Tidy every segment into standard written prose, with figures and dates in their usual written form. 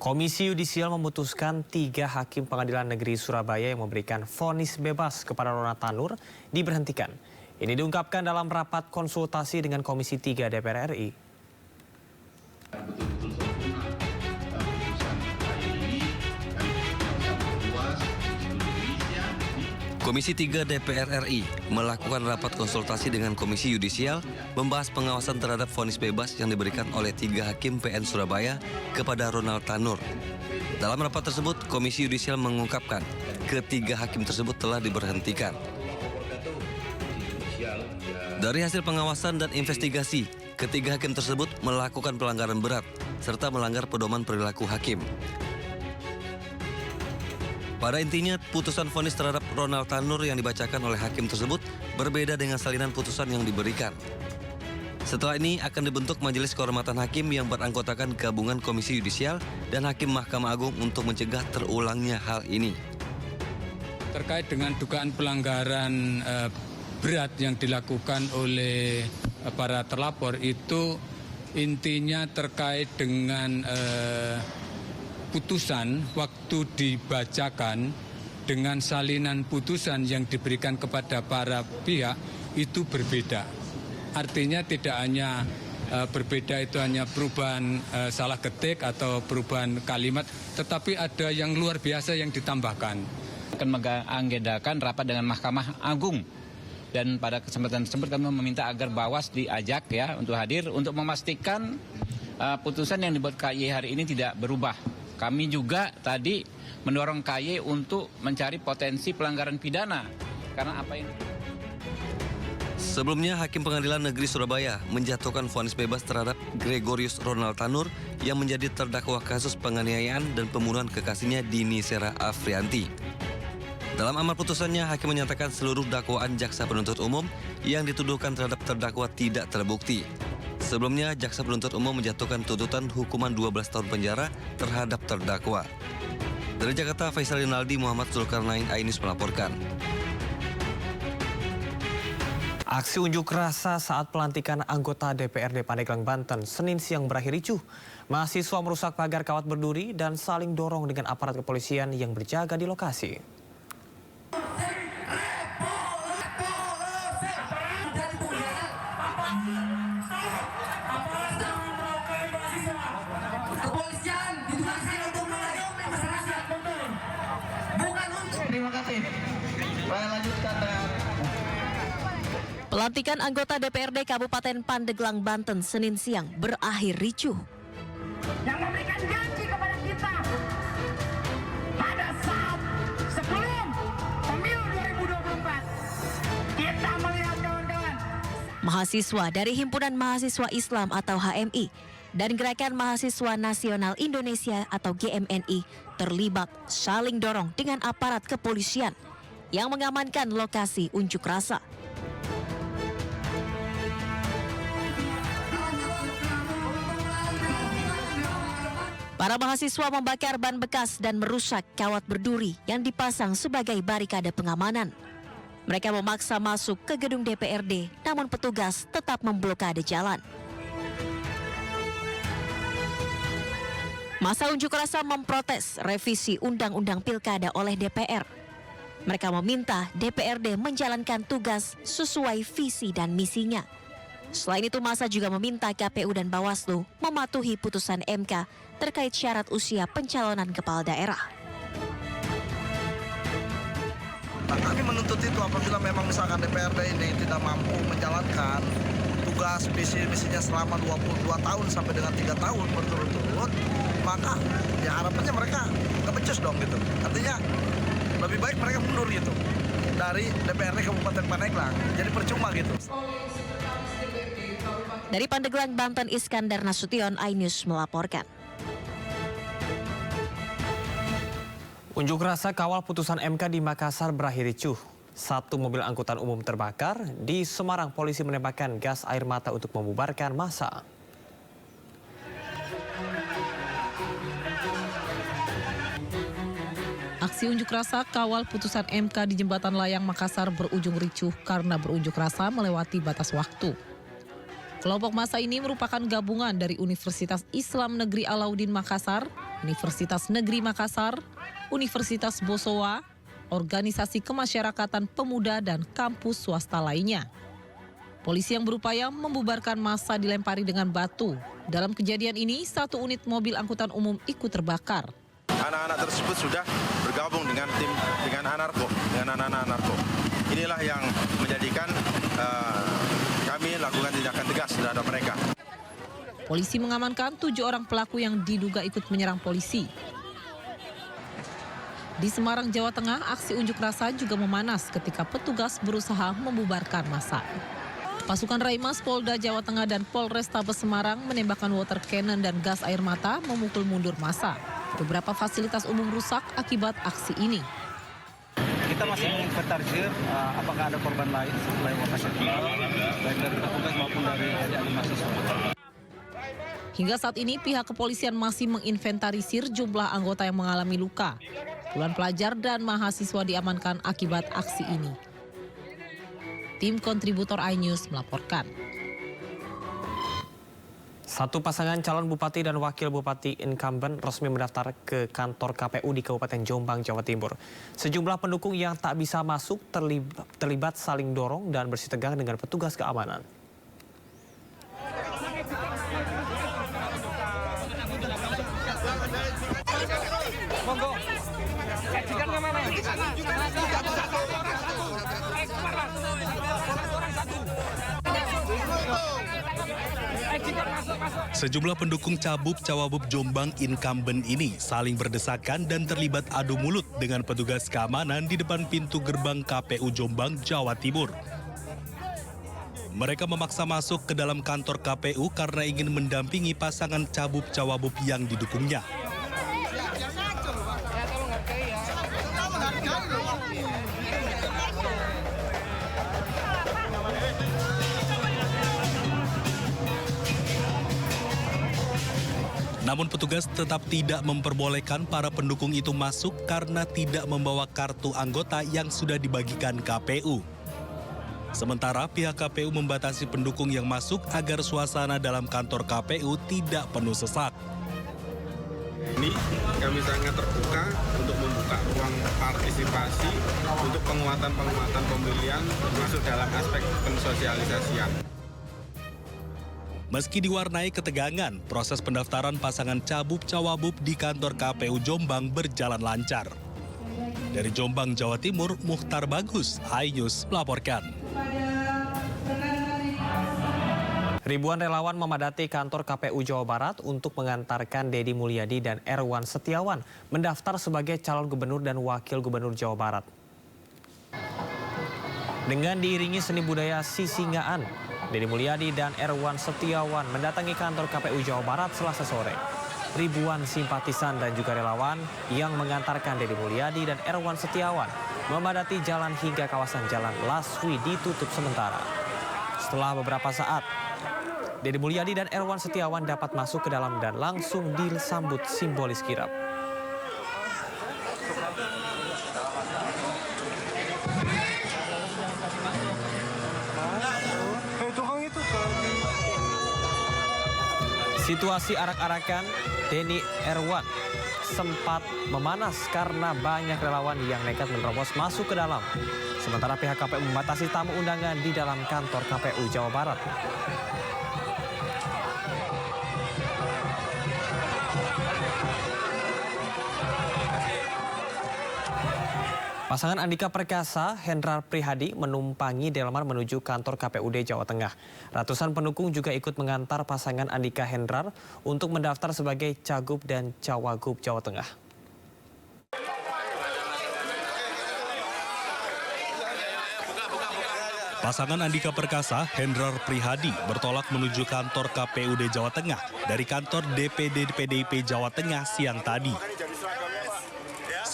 Komisi Yudisial memutuskan 3 hakim pengadilan negeri Surabaya yang memberikan vonis bebas kepada Ronald Tanur diberhentikan. Ini diungkapkan dalam rapat konsultasi dengan Komisi 3 DPR RI. Komisi 3 DPR RI melakukan rapat konsultasi dengan Komisi Yudisial membahas pengawasan terhadap vonis bebas yang diberikan oleh 3 hakim PN Surabaya kepada Ronald Tanur. Dalam rapat tersebut, Komisi Yudisial mengungkapkan ketiga hakim tersebut telah diberhentikan. Dari hasil pengawasan dan investigasi, ketiga hakim tersebut melakukan pelanggaran berat serta melanggar pedoman perilaku hakim. Pada intinya, putusan vonis terhadap Ronald Tanur yang dibacakan oleh hakim tersebut berbeda dengan salinan putusan yang diberikan. Setelah ini akan dibentuk Majelis Kehormatan Hakim yang beranggotakan gabungan Komisi Yudisial dan Hakim Mahkamah Agung untuk mencegah terulangnya hal ini. Terkait dengan dugaan pelanggaran berat yang dilakukan oleh para terlapor itu intinya terkait dengan putusan waktu dibacakan dengan salinan putusan yang diberikan kepada para pihak itu berbeda. Artinya tidak hanya berbeda itu hanya perubahan salah ketik atau perubahan kalimat, tetapi ada yang luar biasa yang ditambahkan. Akan mengagendakan rapat dengan Mahkamah Agung. Dan pada kesempatan tersebut kami meminta agar Bawas diajak ya untuk hadir untuk memastikan putusan yang dibuat KY hari ini tidak berubah. Kami juga tadi mendorong KY untuk mencari potensi pelanggaran pidana. Karena apa yang... Sebelumnya, Hakim Pengadilan Negeri Surabaya menjatuhkan vonis bebas terhadap Gregorius Ronald Tanur yang menjadi terdakwa kasus penganiayaan dan pembunuhan kekasihnya Dini Sera Afrianti. Dalam amar putusannya, Hakim menyatakan seluruh dakwaan jaksa penuntut umum yang dituduhkan terhadap terdakwa tidak terbukti. Sebelumnya, jaksa penuntut umum menjatuhkan tuntutan hukuman 12 tahun penjara terhadap terdakwa. Dari Jakarta, Faisal Rinaldi, Muhammad Zulkarnain, Ainus melaporkan. Aksi unjuk rasa saat pelantikan anggota DPRD Pandeglang, Banten, Senin siang berakhir ricuh. Mahasiswa merusak pagar kawat berduri dan saling dorong dengan aparat kepolisian yang berjaga di lokasi. Terima kasih. Saya lanjutkan dengan pelantikan anggota DPRD Kabupaten Pandeglang, Banten, Senin siang berakhir ricuh. Yang memberikan janji kepada kita pada saat sebelum pemilu 2024 kita melihat kawan-kawan. Mahasiswa dari Himpunan Mahasiswa Islam atau HMI dan Gerakan Mahasiswa Nasional Indonesia atau GMNI terlibat saling dorong dengan aparat kepolisian yang mengamankan lokasi unjuk rasa. Para mahasiswa membakar ban bekas dan merusak kawat berduri yang dipasang sebagai barikade pengamanan. Mereka memaksa masuk ke gedung DPRD, namun petugas tetap memblokade jalan. Masa unjuk rasa memprotes revisi Undang-Undang Pilkada oleh DPR. Mereka meminta DPRD menjalankan tugas sesuai visi dan misinya. Selain itu, masa juga meminta KPU dan Bawaslu mematuhi putusan MK terkait syarat usia pencalonan kepala daerah. Nah, kami menuntut itu apabila memang misalkan DPRD ini tidak mampu menjalankan tugas misinya selama 22 tahun sampai dengan 3 tahun berturut-turut, maka ya harapannya mereka kebecus dong gitu. Artinya lebih baik mereka mundur gitu dari DPRD Kabupaten Pandeglang. Jadi percuma gitu. Dari Pandeglang, Banten, Iskandar Nasution, Ainus melaporkan. Unjuk rasa kawal putusan MK di Makassar berakhir ricuh. 1 mobil angkutan umum terbakar. Di Semarang, polisi menembakkan gas air mata untuk membubarkan massa. Aksi unjuk rasa kawal putusan MK di Jembatan Layang Makassar berujung ricuh karena berunjuk rasa melewati batas waktu. Kelompok massa ini merupakan gabungan dari Universitas Islam Negeri Alauddin Makassar, Universitas Negeri Makassar, Universitas Bosowa, organisasi kemasyarakatan pemuda dan kampus swasta lainnya. Polisi yang berupaya membubarkan massa dilempari dengan batu. Dalam kejadian ini, 1 unit mobil angkutan umum ikut terbakar. Anak-anak tersebut sudah bergabung dengan tim, dengan anak-anak narko. Inilah yang menjadikan kami lakukan tindakan tegas terhadap mereka. Polisi mengamankan 7 orang pelaku yang diduga ikut menyerang polisi. Di Semarang, Jawa Tengah, aksi unjuk rasa juga memanas ketika petugas berusaha membubarkan massa. Pasukan Raimas Polda Jawa Tengah dan Polrestabes Semarang menembakkan water cannon dan gas air mata memukul mundur massa. Beberapa fasilitas umum rusak akibat aksi ini. Kita masih menginventarisir apakah ada korban lain selain operasional, baik dari petugas maupun dari adik-adik mahasiswa. Hingga saat ini pihak kepolisian masih menginventarisir jumlah anggota yang mengalami luka. Puluhan pelajar dan mahasiswa diamankan akibat aksi ini. Tim kontributor iNews melaporkan. Satu pasangan calon bupati dan wakil bupati incumbent resmi mendaftar ke kantor KPU di Kabupaten Jombang, Jawa Timur. Sejumlah pendukung yang tak bisa masuk terlibat saling dorong dan bersih tegang dengan petugas keamanan. Sejumlah pendukung Cabub-Cawabub Jombang incumbent ini saling berdesakan dan terlibat adu mulut dengan petugas keamanan di depan pintu gerbang KPU Jombang, Jawa Timur. Mereka memaksa masuk ke dalam kantor KPU karena ingin mendampingi pasangan Cabub-Cawabub yang didukungnya. Namun petugas tetap tidak memperbolehkan para pendukung itu masuk karena tidak membawa kartu anggota yang sudah dibagikan KPU. Sementara pihak KPU membatasi pendukung yang masuk agar suasana dalam kantor KPU tidak penuh sesak. Ini kami sangat terbuka untuk membuka ruang partisipasi untuk penguatan pemilihan masuk dalam aspek pensosialisasian. Meski diwarnai ketegangan, proses pendaftaran pasangan Cabub-Cawabub di kantor KPU Jombang berjalan lancar. Dari Jombang, Jawa Timur, Mukhtar Bagus, iNews melaporkan. Ribuan relawan memadati kantor KPU Jawa Barat untuk mengantarkan Deddy Mulyadi dan Erwan Setiawan mendaftar sebagai calon gubernur dan wakil gubernur Jawa Barat. Dengan diiringi seni budaya sisingaan, Deddy Mulyadi dan Erwan Setiawan mendatangi kantor KPU Jawa Barat Selasa sore. Ribuan simpatisan dan juga relawan yang mengantarkan Deddy Mulyadi dan Erwan Setiawan memadati jalan hingga kawasan Jalan Laswi ditutup sementara. Setelah beberapa saat, Deddy Mulyadi dan Erwan Setiawan dapat masuk ke dalam dan langsung disambut simbolis kirap. Situasi arak-arakan Denny Erwan sempat memanas karena banyak relawan yang nekat menerobos masuk ke dalam. Sementara pihak KPU membatasi tamu undangan di dalam kantor KPU Jawa Barat. Pasangan Andika Perkasa, Hendrar Prihadi menumpangi delman menuju kantor KPUD Jawa Tengah. Ratusan pendukung juga ikut mengantar pasangan Andika Hendrar untuk mendaftar sebagai Cagup dan Cawagup Jawa Tengah. Pasangan Andika Perkasa, Hendrar Prihadi bertolak menuju kantor KPUD Jawa Tengah dari kantor DPD PDIP Jawa Tengah siang tadi.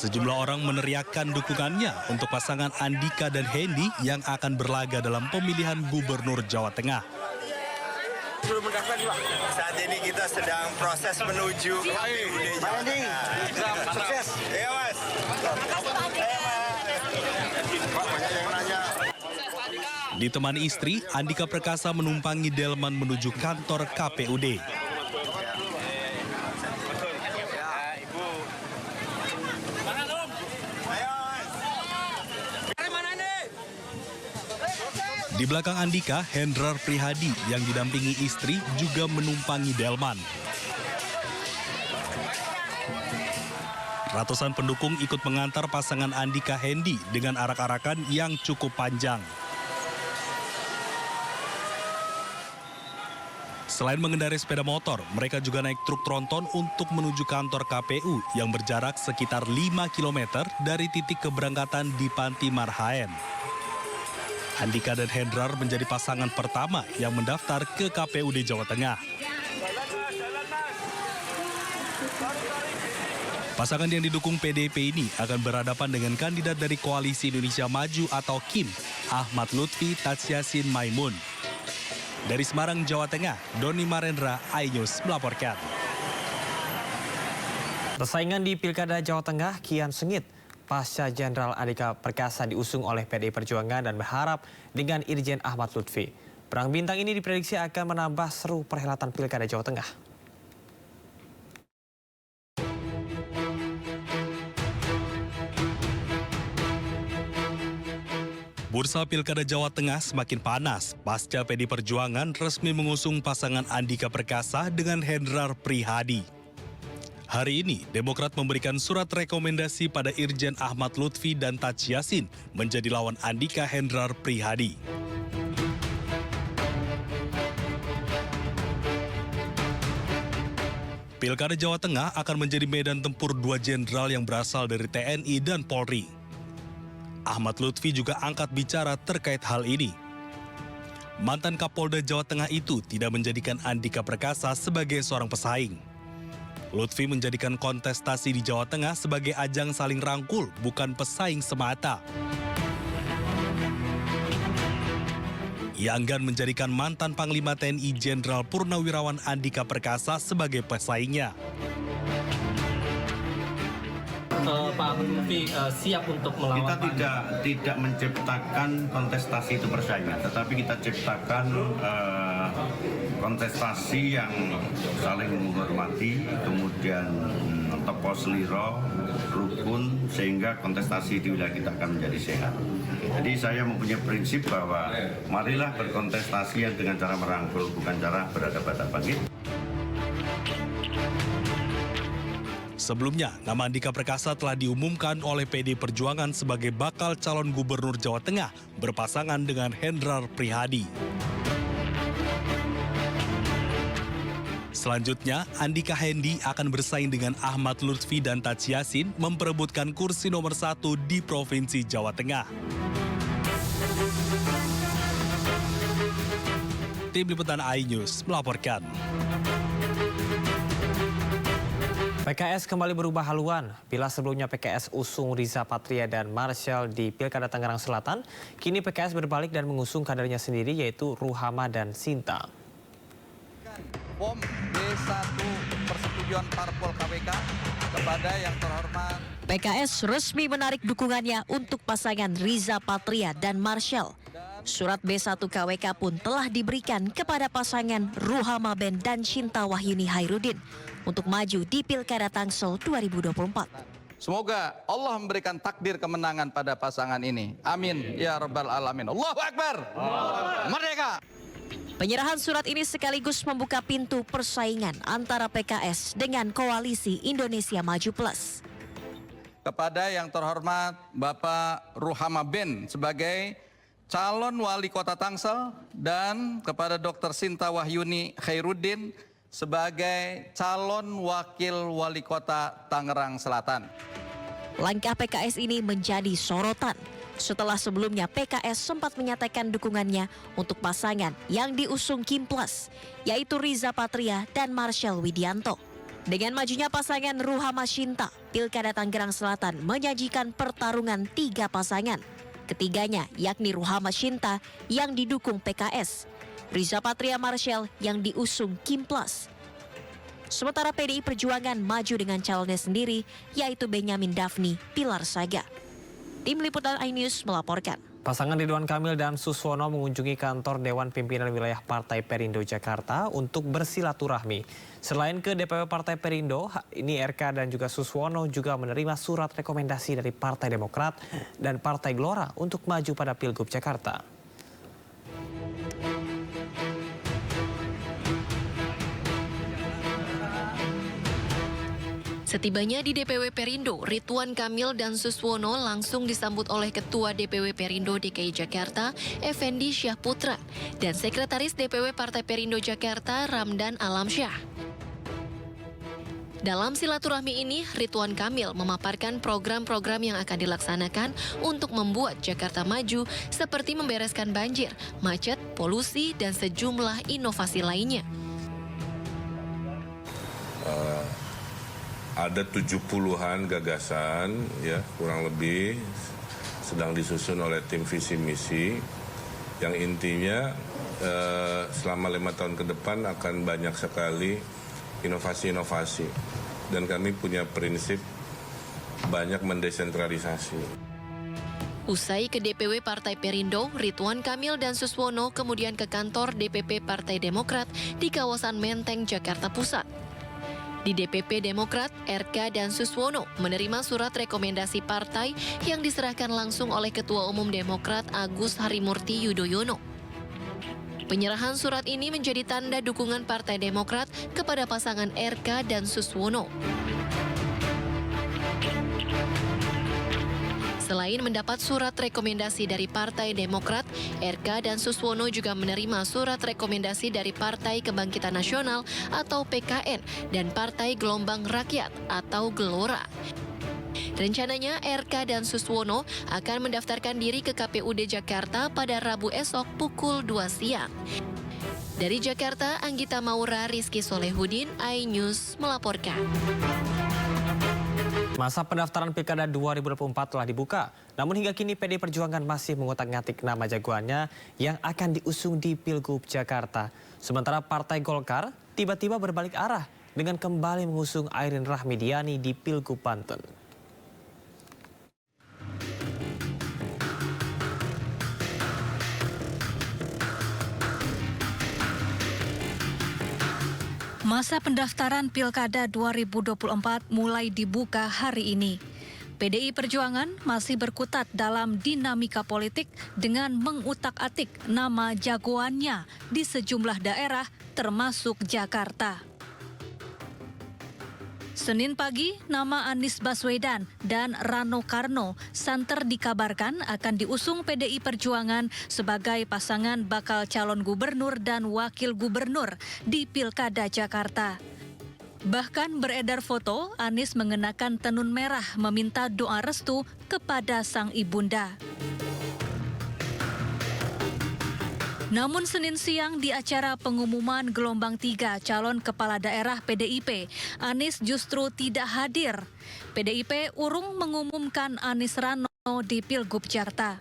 Sejumlah orang meneriakkan dukungannya untuk pasangan Andika dan Hendy yang akan berlaga dalam pemilihan gubernur Jawa Tengah. Belum mendaftar Pak. Saat ini kita sedang proses menuju KPUD Jawa Tengah. Sukses. Iya Mas. Pak, banyak yang nanya. Ditemani istri, Andika Perkasa menumpangi delman menuju kantor KPUD. Di belakang Andika, Hendrar Prihadi yang didampingi istri juga menumpangi delman. Ratusan pendukung ikut mengantar pasangan Andika Hendi dengan arak-arakan yang cukup panjang. Selain mengendarai sepeda motor, mereka juga naik truk tronton untuk menuju kantor KPU yang berjarak sekitar 5 km dari titik keberangkatan di Panti Marhaen. Andika dan Hendrar menjadi pasangan pertama yang mendaftar ke KPUD Jawa Tengah. Pasangan yang didukung PDIP ini akan berhadapan dengan kandidat dari Koalisi Indonesia Maju atau KIM, Ahmad Lutfi Tadsyasin Maimun. Dari Semarang, Jawa Tengah, Doni Marendra, iNews melaporkan. Persaingan di Pilkada Jawa Tengah kian sengit. Pasca Jenderal Andika Perkasa diusung oleh PDI Perjuangan dan berharap dengan Irjen Ahmad Lutfi. Perang bintang ini diprediksi akan menambah seru perhelatan Pilkada Jawa Tengah. Bursa Pilkada Jawa Tengah semakin panas pasca PDI Perjuangan resmi mengusung pasangan Andika Perkasa dengan Hendrar Prihadi. Hari ini, Demokrat memberikan surat rekomendasi pada Irjen Ahmad Lutfi dan Tadsyasin menjadi lawan Andika Hendrar Prihadi. Pilkada Jawa Tengah akan menjadi medan tempur dua jenderal yang berasal dari TNI dan Polri. Ahmad Lutfi juga angkat bicara terkait hal ini. Mantan Kapolda Jawa Tengah itu tidak menjadikan Andika Perkasa sebagai seorang pesaing. Lutfi menjadikan kontestasi di Jawa Tengah sebagai ajang saling rangkul, bukan pesaing semata. Ia enggan menjadikan mantan Panglima TNI Jenderal Purnawirawan Andika Perkasa sebagai pesaingnya. Pak Lutfi siap untuk melawan. Kita tidak menciptakan kontestasi itu persaingan, tetapi kita ciptakan kontestasi yang saling menghormati, kemudian tepo seliro, rukun, sehingga kontestasi di wilayah kita akan menjadi sehat. Jadi saya mempunyai prinsip bahwa marilah berkontestasi yang dengan cara merangkul, bukan cara berhadapan-hadapan. Sebelumnya, nama Andika Perkasa telah diumumkan oleh PDI Perjuangan sebagai bakal calon gubernur Jawa Tengah berpasangan dengan Hendrar Prihadi. Selanjutnya, Andika Hendi akan bersaing dengan Ahmad Lutfi dan Tadsyasin memperebutkan kursi nomor 1 di Provinsi Jawa Tengah. Tim Liputan iNews melaporkan. PKS kembali berubah haluan. Bila sebelumnya PKS usung Riza Patria dan Marshall di Pilkada Tangerang Selatan, kini PKS berbalik dan mengusung kadernya sendiri yaitu Ruhama dan Sinta. Bom B1 persetujuan parpol KWK kepada yang terhormat. PKS resmi menarik dukungannya untuk pasangan Riza Patria dan Marshall. Surat B1 KWK pun telah diberikan kepada pasangan Ruhama Ben dan Sinta Wahyuni Hairudin untuk maju di Pilkada Tangsel 2024. Semoga Allah memberikan takdir kemenangan pada pasangan ini. Amin ya rabbal alamin. Allahu Akbar. Merdeka. Penyerahan surat ini sekaligus membuka pintu persaingan antara PKS dengan Koalisi Indonesia Maju Plus. Kepada yang terhormat Bapak Ruhama Ben sebagai calon wali kota Tangsel dan kepada Dr. Sinta Wahyuni Hairudin sebagai calon wakil wali kota Tangerang Selatan. Langkah PKS ini menjadi sorotan setelah sebelumnya PKS sempat menyatakan dukungannya untuk pasangan yang diusung Kim Plus, yaitu Riza Patria dan Marshall Widianto. Dengan majunya pasangan Ruhama Sinta, Pilkada Tangerang Selatan menyajikan pertarungan 3 pasangan. Ketiganya yakni Ruhama Sinta yang didukung PKS, Riza Patria Marshall yang diusung Kim Plus. Sementara PDI Perjuangan maju dengan calonnya sendiri, yaitu Benyamin Daphni Pilar Saga. Tim Liputan iNews melaporkan. Pasangan Ridwan Kamil dan Suswono mengunjungi kantor Dewan Pimpinan Wilayah Partai Perindo Jakarta untuk bersilaturahmi. Selain ke DPW Partai Perindo, ini RK dan juga Suswono juga menerima surat rekomendasi dari Partai Demokrat dan Partai Gelora untuk maju pada Pilgub Jakarta. Setibanya di DPW Perindo, Ridwan Kamil dan Suswono langsung disambut oleh Ketua DPW Perindo DKI Jakarta, Effendi Syahputra, dan Sekretaris DPW Partai Perindo Jakarta, Ramdan Alamsyah. Dalam silaturahmi ini, Ridwan Kamil memaparkan program-program yang akan dilaksanakan untuk membuat Jakarta maju, seperti membereskan banjir, macet, polusi, dan sejumlah inovasi lainnya. Ada 70-an gagasan, ya kurang lebih, sedang disusun oleh tim visi misi, yang intinya selama 5 tahun ke depan akan banyak sekali inovasi-inovasi, dan kami punya prinsip banyak mendesentralisasi. Usai ke DPW Partai Perindo, Ridwan Kamil dan Suswono kemudian ke kantor DPP Partai Demokrat di kawasan Menteng, Jakarta Pusat. Di DPP Demokrat, RK dan Suswono menerima surat rekomendasi partai yang diserahkan langsung oleh Ketua Umum Demokrat Agus Harimurti Yudhoyono. Penyerahan surat ini menjadi tanda dukungan Partai Demokrat kepada pasangan RK dan Suswono. Selain mendapat surat rekomendasi dari Partai Demokrat, RK dan Suswono juga menerima surat rekomendasi dari Partai Kebangkitan Nasional atau PKN dan Partai Gelombang Rakyat atau Gelora. Rencananya RK dan Suswono akan mendaftarkan diri ke KPUD Jakarta pada Rabu esok pukul 2 siang. Dari Jakarta, Anggita Maura, Rizky Solehudin, iNews melaporkan. Masa pendaftaran Pilkada 2024 telah dibuka, namun hingga kini PDI Perjuangan masih mengotak-ngatik nama jagoannya yang akan diusung di Pilgub Jakarta. Sementara Partai Golkar tiba-tiba berbalik arah dengan kembali mengusung Airin Rahmidiani di Pilgub Banten. Masa pendaftaran Pilkada 2024 mulai dibuka hari ini. PDI Perjuangan masih berkutat dalam dinamika politik dengan mengutak-atik nama jagoannya di sejumlah daerah termasuk Jakarta. Senin pagi, nama Anies Baswedan dan Rano Karno santer dikabarkan akan diusung PDI Perjuangan sebagai pasangan bakal calon gubernur dan wakil gubernur di Pilkada Jakarta. Bahkan beredar foto Anies mengenakan tenun merah meminta doa restu kepada sang ibunda. Namun Senin siang di acara pengumuman gelombang 3 calon kepala daerah PDIP, Anies justru tidak hadir. PDIP urung mengumumkan Anies Rano di Pilgub Jakarta.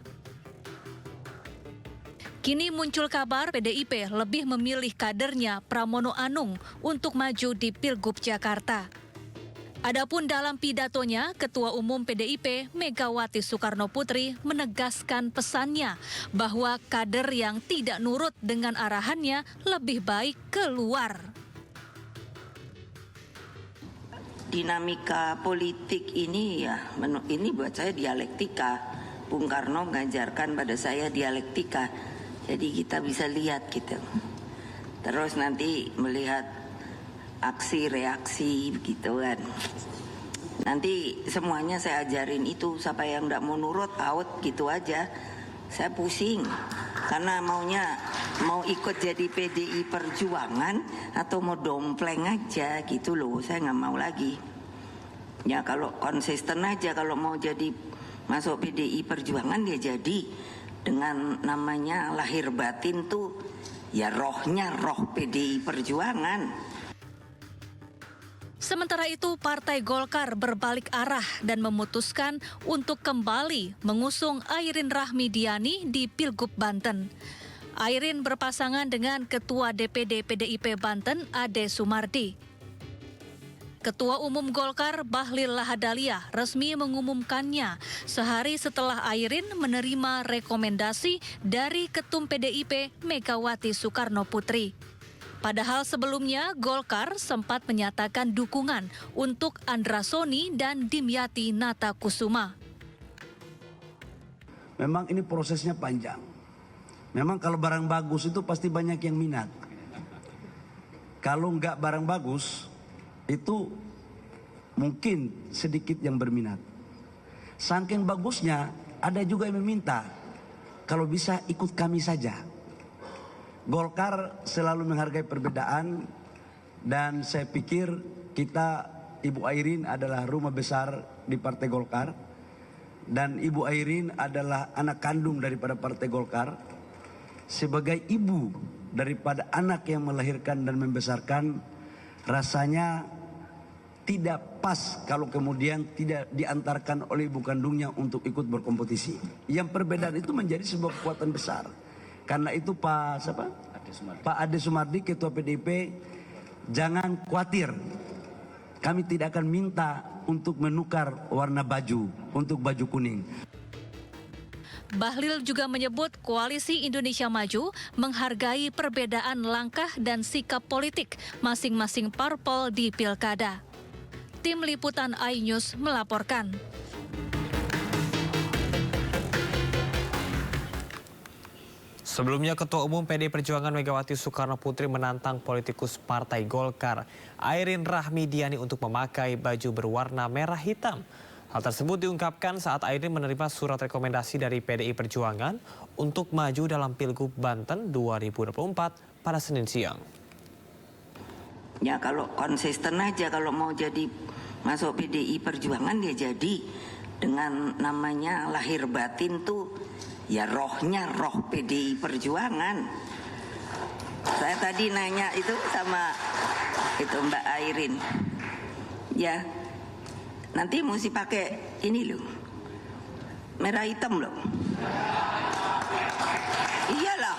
Kini muncul kabar PDIP lebih memilih kadernya Pramono Anung untuk maju di Pilgub Jakarta. Adapun dalam pidatonya, Ketua Umum PDIP Megawati Soekarnoputri menegaskan pesannya bahwa kader yang tidak nurut dengan arahannya lebih baik keluar. Dinamika politik ini ini buat saya dialektika. Bung Karno mengajarkan pada saya dialektika. Jadi kita bisa lihat gitu. Terus nanti melihat aksi reaksi begitu kan. Nanti semuanya saya ajarin itu, siapa yang enggak mau nurut out gitu aja. Saya pusing karena mau ikut jadi PDI Perjuangan atau mau dompleng aja gitu loh. Saya nggak mau lagi. Ya kalau konsisten aja, kalau mau jadi masuk PDI Perjuangan ya jadi dengan namanya lahir batin tuh ya rohnya roh PDI Perjuangan. Sementara itu, Partai Golkar berbalik arah dan memutuskan untuk kembali mengusung Airin Rahmidiani di Pilgub Banten. Airin berpasangan dengan Ketua DPD PDIP Banten, Ade Sumardi. Ketua Umum Golkar Bahlil Lahadalia resmi mengumumkannya sehari setelah Airin menerima rekomendasi dari Ketum PDIP Megawati Soekarnoputri. Padahal sebelumnya Golkar sempat menyatakan dukungan untuk Andra Soni dan Dimyati Natakusuma. Memang ini prosesnya panjang. Memang kalau barang bagus itu pasti banyak yang minat. Kalau nggak barang bagus, itu mungkin sedikit yang berminat. Saking bagusnya, ada juga yang meminta, kalau bisa ikut kami saja. Golkar selalu menghargai perbedaan, dan saya pikir kita, Ibu Airin adalah rumah besar di Partai Golkar, dan Ibu Airin adalah anak kandung daripada Partai Golkar. Sebagai ibu daripada anak yang melahirkan dan membesarkan, rasanya tidak pas kalau kemudian tidak diantarkan oleh ibu kandungnya untuk ikut berkompetisi. Yang perbedaan itu menjadi sebuah kekuatan besar. Karena itu Pak Ade Sumardi, Ketua PDIP, jangan khawatir. Kami tidak akan minta untuk menukar warna baju untuk baju kuning. Bahlil juga menyebut Koalisi Indonesia Maju menghargai perbedaan langkah dan sikap politik masing-masing parpol di Pilkada. Tim Liputan iNews melaporkan. Sebelumnya, Ketua Umum PD Perjuangan Megawati Soekarno Putri menantang politikus Partai Golkar, Airin Rahmidiani, untuk memakai baju berwarna merah hitam. Hal tersebut diungkapkan saat Airin menerima surat rekomendasi dari PDI Perjuangan untuk maju dalam Pilgub Banten 2024 pada Senin siang. Ya kalau konsisten aja, kalau mau jadi masuk PDI Perjuangan dia jadi, dengan namanya lahir batin tuh ya rohnya roh PDI Perjuangan. Saya tadi nanya itu sama itu Mbak Airin, ya nanti mesti pakai ini loh, merah hitam loh. Iyalah,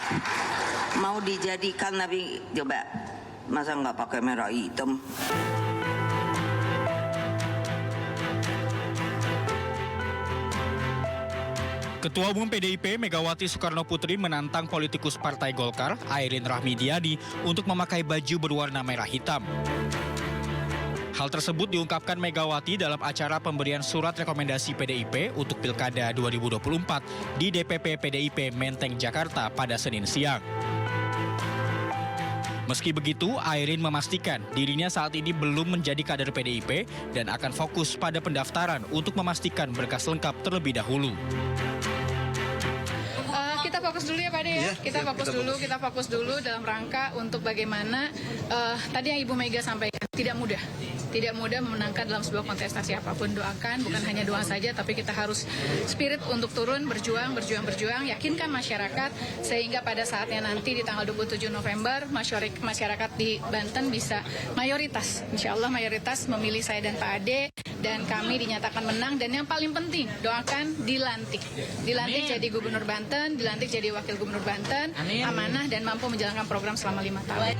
mau dijadikan, tapi coba masa nggak pakai merah hitam. Ketua Umum PDIP Megawati Soekarno Putri menantang politikus Partai Golkar, Airin Rahmidiani, untuk memakai baju berwarna merah hitam. Hal tersebut diungkapkan Megawati dalam acara pemberian surat rekomendasi PDIP untuk Pilkada 2024 di DPP PDIP Menteng, Jakarta pada Senin siang. Meski begitu, Airin memastikan dirinya saat ini belum menjadi kader PDIP dan akan fokus pada pendaftaran untuk memastikan berkas lengkap terlebih dahulu. Kita fokus dulu ya Pak Ade ya. Kita fokus dulu dalam rangka untuk bagaimana tadi yang Ibu Mega sampaikan, tidak mudah memenangkan dalam sebuah kontestasi apapun. Doakan, bukan hanya doa saja, tapi kita harus spirit untuk turun, berjuang, yakinkan masyarakat, sehingga pada saatnya nanti di tanggal 27 November masyarakat di Banten bisa mayoritas, insya Allah mayoritas memilih saya dan Pak Ade, dan kami dinyatakan menang, dan yang paling penting doakan dilantik jadi Gubernur Banten, dilantik jadi Wakil Gubernur Banten. Amin. Amanah dan mampu menjalankan program selama 5 tahun.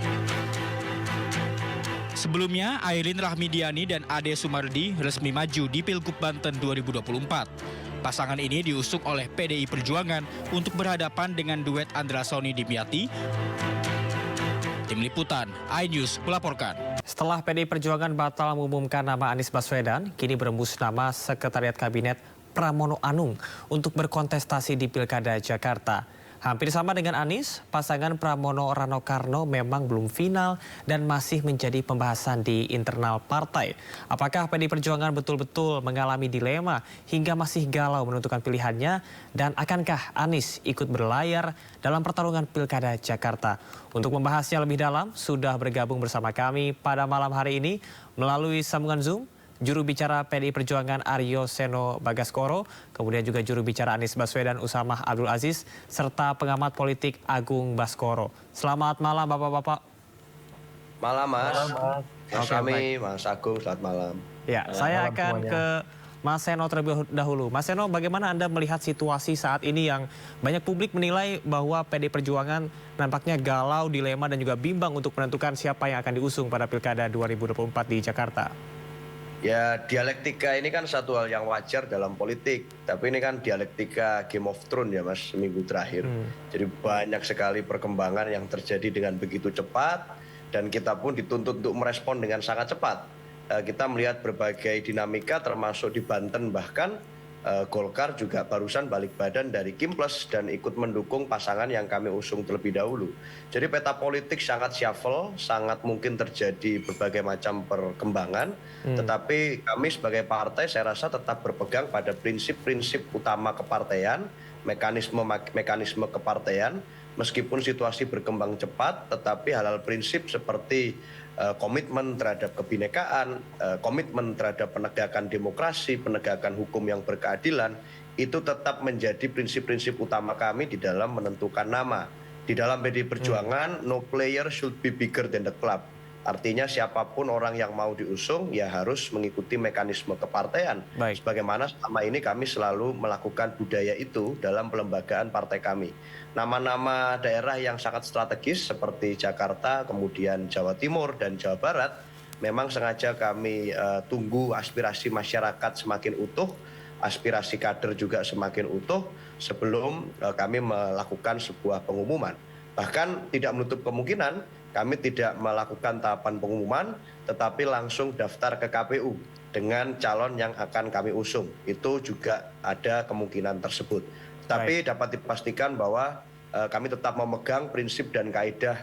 Sebelumnya, Airin Rahmidiani dan Ade Sumardi resmi maju di Pilgub Banten 2024. Pasangan ini diusung oleh PDI Perjuangan untuk berhadapan dengan duet Andra Soni Dimyati. Tim Liputan iNews melaporkan. Setelah PDI Perjuangan batal mengumumkan nama Anies Baswedan, kini berembus nama Sekretariat Kabinet Pramono Anung untuk berkontestasi di Pilkada Jakarta. Hampir sama dengan Anies, pasangan Pramono Rano Karno memang belum final dan masih menjadi pembahasan di internal partai. Apakah PDI Perjuangan betul-betul mengalami dilema hingga masih galau menentukan pilihannya, dan akankah Anies ikut berlayar dalam pertarungan Pilkada Jakarta? Untuk membahasnya lebih dalam, sudah bergabung bersama kami pada malam hari ini melalui sambungan Zoom juru bicara PDI Perjuangan Aryo Seno Bagaskoro, kemudian juga juru bicara Anies Baswedan Usamah Abdul Aziz, serta pengamat politik Agung Baskoro. Selamat malam Bapak-Bapak. Malam Mas. Mas Oke, Kami, baik. Mas Agung, selamat malam. Ya, saya akan ke Mas Seno terlebih dahulu. Mas Seno, bagaimana Anda melihat situasi saat ini yang banyak publik menilai bahwa PDI Perjuangan nampaknya galau, dilema, dan juga bimbang untuk menentukan siapa yang akan diusung pada Pilkada 2024 di Jakarta? Ya, dialektika ini kan satu hal yang wajar dalam politik. Tapi ini kan dialektika Game of Thrones ya Mas, seminggu terakhir. Jadi banyak sekali perkembangan yang terjadi dengan begitu cepat. Dan kita pun dituntut untuk merespon dengan sangat cepat. Kita melihat berbagai dinamika termasuk di Banten bahkan Golkar juga barusan balik badan dari Kimples dan ikut mendukung pasangan yang kami usung terlebih dahulu. Jadi peta politik sangat shuffle, sangat mungkin terjadi berbagai macam perkembangan, tetapi kami sebagai partai saya rasa tetap berpegang pada prinsip-prinsip utama kepartaian, mekanisme kepartaian, meskipun situasi berkembang cepat, tetapi hal-hal prinsip seperti komitmen terhadap kebinekaan, komitmen terhadap penegakan demokrasi, penegakan hukum yang berkeadilan, itu tetap menjadi prinsip-prinsip utama kami di dalam menentukan nama. Di dalam PDI Perjuangan, no player should be bigger than the club. Artinya siapapun orang yang mau diusung ya harus mengikuti mekanisme kepartaian. Sebagaimana selama ini kami selalu melakukan budaya itu dalam pelembagaan partai kami. Nama-nama daerah yang sangat strategis seperti Jakarta, kemudian Jawa Timur dan Jawa Barat, memang sengaja kami tunggu aspirasi masyarakat semakin utuh, aspirasi kader juga semakin utuh sebelum kami melakukan sebuah pengumuman. Bahkan tidak menutup kemungkinan kami tidak melakukan tahapan pengumuman, tetapi langsung daftar ke KPU dengan calon yang akan kami usung. Itu juga ada kemungkinan tersebut. Tapi dapat dipastikan bahwa kami tetap memegang prinsip dan kaidah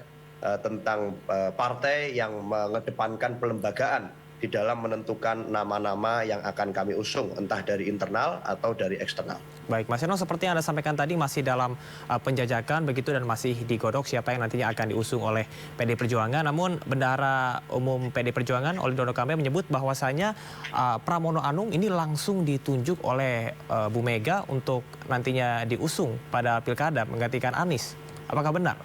tentang partai yang mengedepankan pelembagaan di dalam menentukan nama-nama yang akan kami usung, entah dari internal atau dari eksternal. Baik, Mas Seno, seperti yang Anda sampaikan tadi masih dalam penjajakan begitu dan masih digodok siapa yang nantinya akan diusung oleh PDI Perjuangan. Namun Bendahara Umum PDI Perjuangan Oli Dondo Kambe menyebut bahwasanya Pramono Anung ini langsung ditunjuk oleh Bu Mega untuk nantinya diusung pada Pilkada menggantikan Anies. Apakah benar?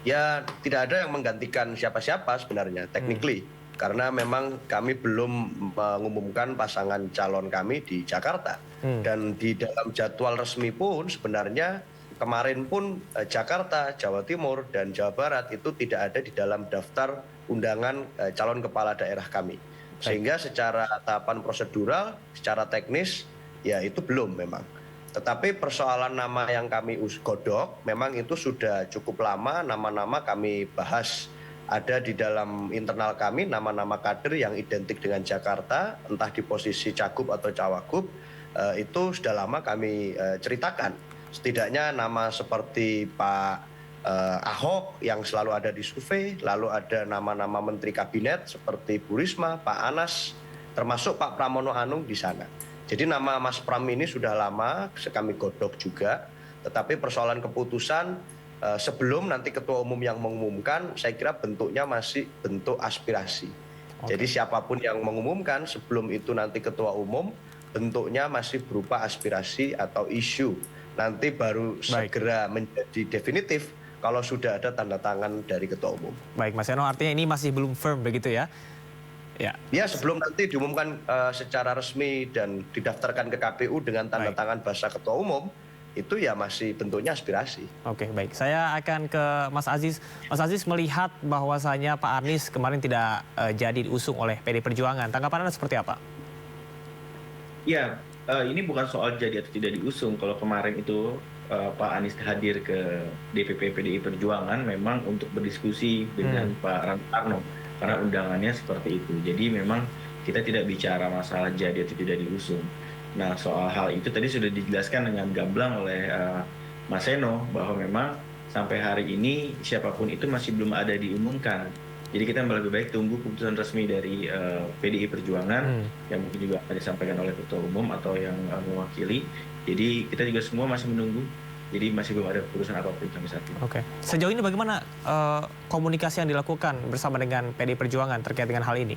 Ya, tidak ada yang menggantikan siapa-siapa sebenarnya, technically. Karena memang kami belum mengumumkan pasangan calon kami di Jakarta. Dan di dalam jadwal resmi pun sebenarnya kemarin pun Jakarta, Jawa Timur, dan Jawa Barat itu tidak ada di dalam daftar undangan calon kepala daerah kami. Sehingga secara tahapan prosedural, secara teknis, ya itu belum memang. Tetapi persoalan nama yang kami godok memang itu sudah cukup lama, nama-nama kami bahas. Ada di dalam internal kami nama-nama kader yang identik dengan Jakarta, entah di posisi cagup atau cawagup, itu sudah lama kami ceritakan. Setidaknya nama seperti Pak Ahok yang selalu ada di survei, lalu ada nama-nama menteri kabinet seperti Bu Risma, Pak Anas, termasuk Pak Pramono Anung di sana. Jadi nama Mas Pram ini sudah lama kami godok juga, tetapi persoalan keputusan sebelum nanti ketua umum yang mengumumkan, saya kira bentuknya masih bentuk aspirasi. Jadi siapapun yang mengumumkan sebelum itu nanti ketua umum, bentuknya masih berupa aspirasi atau isu. Nanti baru segera menjadi definitif kalau sudah ada tanda tangan dari ketua umum. Baik, Mas Seno, artinya ini masih belum firm begitu ya? Ya, sebelum nanti diumumkan secara resmi dan didaftarkan ke KPU dengan tanda tangan bahasa ketua umum, itu ya masih bentuknya aspirasi. Oke, baik. Saya akan ke Mas Aziz. Mas Aziz melihat bahwasanya Pak Anies kemarin tidak jadi diusung oleh PDI Perjuangan. Tanggapan Anda seperti apa? Ya, ini bukan soal jadi atau tidak diusung. Kalau kemarin itu Pak Anies hadir ke DPP PDI Perjuangan memang untuk berdiskusi dengan Pak Rantarno. Karena undangannya seperti itu. Jadi memang kita tidak bicara masalah jadi atau tidak diusung. Nah, soal hal itu tadi sudah dijelaskan dengan gamblang oleh Mas Seno bahwa memang sampai hari ini siapapun itu masih belum ada diumumkan. Jadi kita lebih baik tunggu keputusan resmi dari PDI Perjuangan yang mungkin juga akan disampaikan oleh Ketua Umum atau yang mewakili. Jadi kita juga semua masih menunggu. Jadi masih belum ada keputusan apapun sampai saat ini. Oke. Sejauh ini bagaimana komunikasi yang dilakukan bersama dengan PDI Perjuangan terkait dengan hal ini?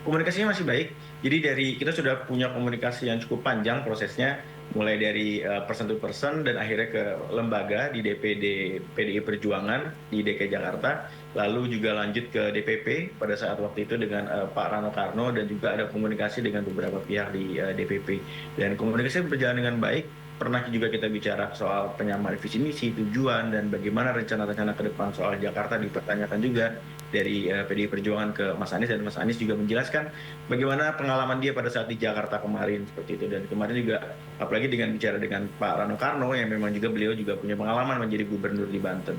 Komunikasinya masih baik. Jadi kita sudah punya komunikasi yang cukup panjang prosesnya, mulai dari person to person dan akhirnya ke lembaga di DPD PDI Perjuangan di DKI Jakarta, lalu juga lanjut ke DPP pada saat waktu itu dengan Pak Rano Karno dan juga ada komunikasi dengan beberapa pihak di DPP. Dan komunikasi berjalan dengan baik. Pernah juga kita bicara soal penyamaan visi misi, tujuan, dan bagaimana rencana-rencana ke depan soal Jakarta dipertanyakan juga dari PDI Perjuangan ke Mas Anies, dan Mas Anies juga menjelaskan bagaimana pengalaman dia pada saat di Jakarta kemarin seperti itu. Dan kemarin juga apalagi dengan bicara dengan Pak Rano Karno yang memang juga beliau juga punya pengalaman menjadi gubernur di Banten.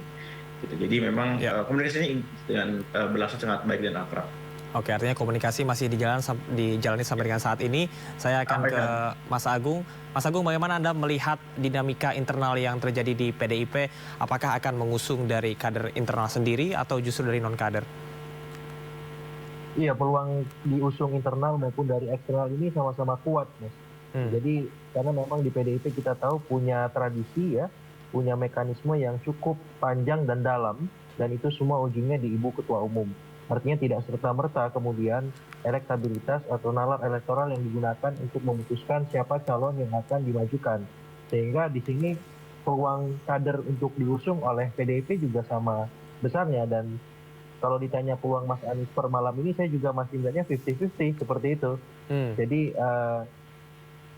Gitu. Jadi memang komunikasinya dengan berlangsung sangat baik dan akrab. Oke, artinya komunikasi masih dijalani sampai dengan saat ini. Saya akan ke Mas Agung. Mas Agung, bagaimana Anda melihat dinamika internal yang terjadi di PDIP? Apakah akan mengusung dari kader internal sendiri atau justru dari non-kader? Iya, peluang diusung internal maupun dari eksternal ini sama-sama kuat, Mas. Jadi karena memang di PDIP kita tahu punya tradisi ya, punya mekanisme yang cukup panjang dan dalam, dan itu semua ujungnya di Ibu Ketua Umum. Artinya tidak serta-merta kemudian elektabilitas atau nalar elektoral yang digunakan untuk memutuskan siapa calon yang akan dimajukan. Sehingga di sini peluang kader untuk diusung oleh PDIP juga sama besarnya, dan kalau ditanya peluang Mas Anies per malam ini, saya juga masih melihatnya 50-50 seperti itu. Jadi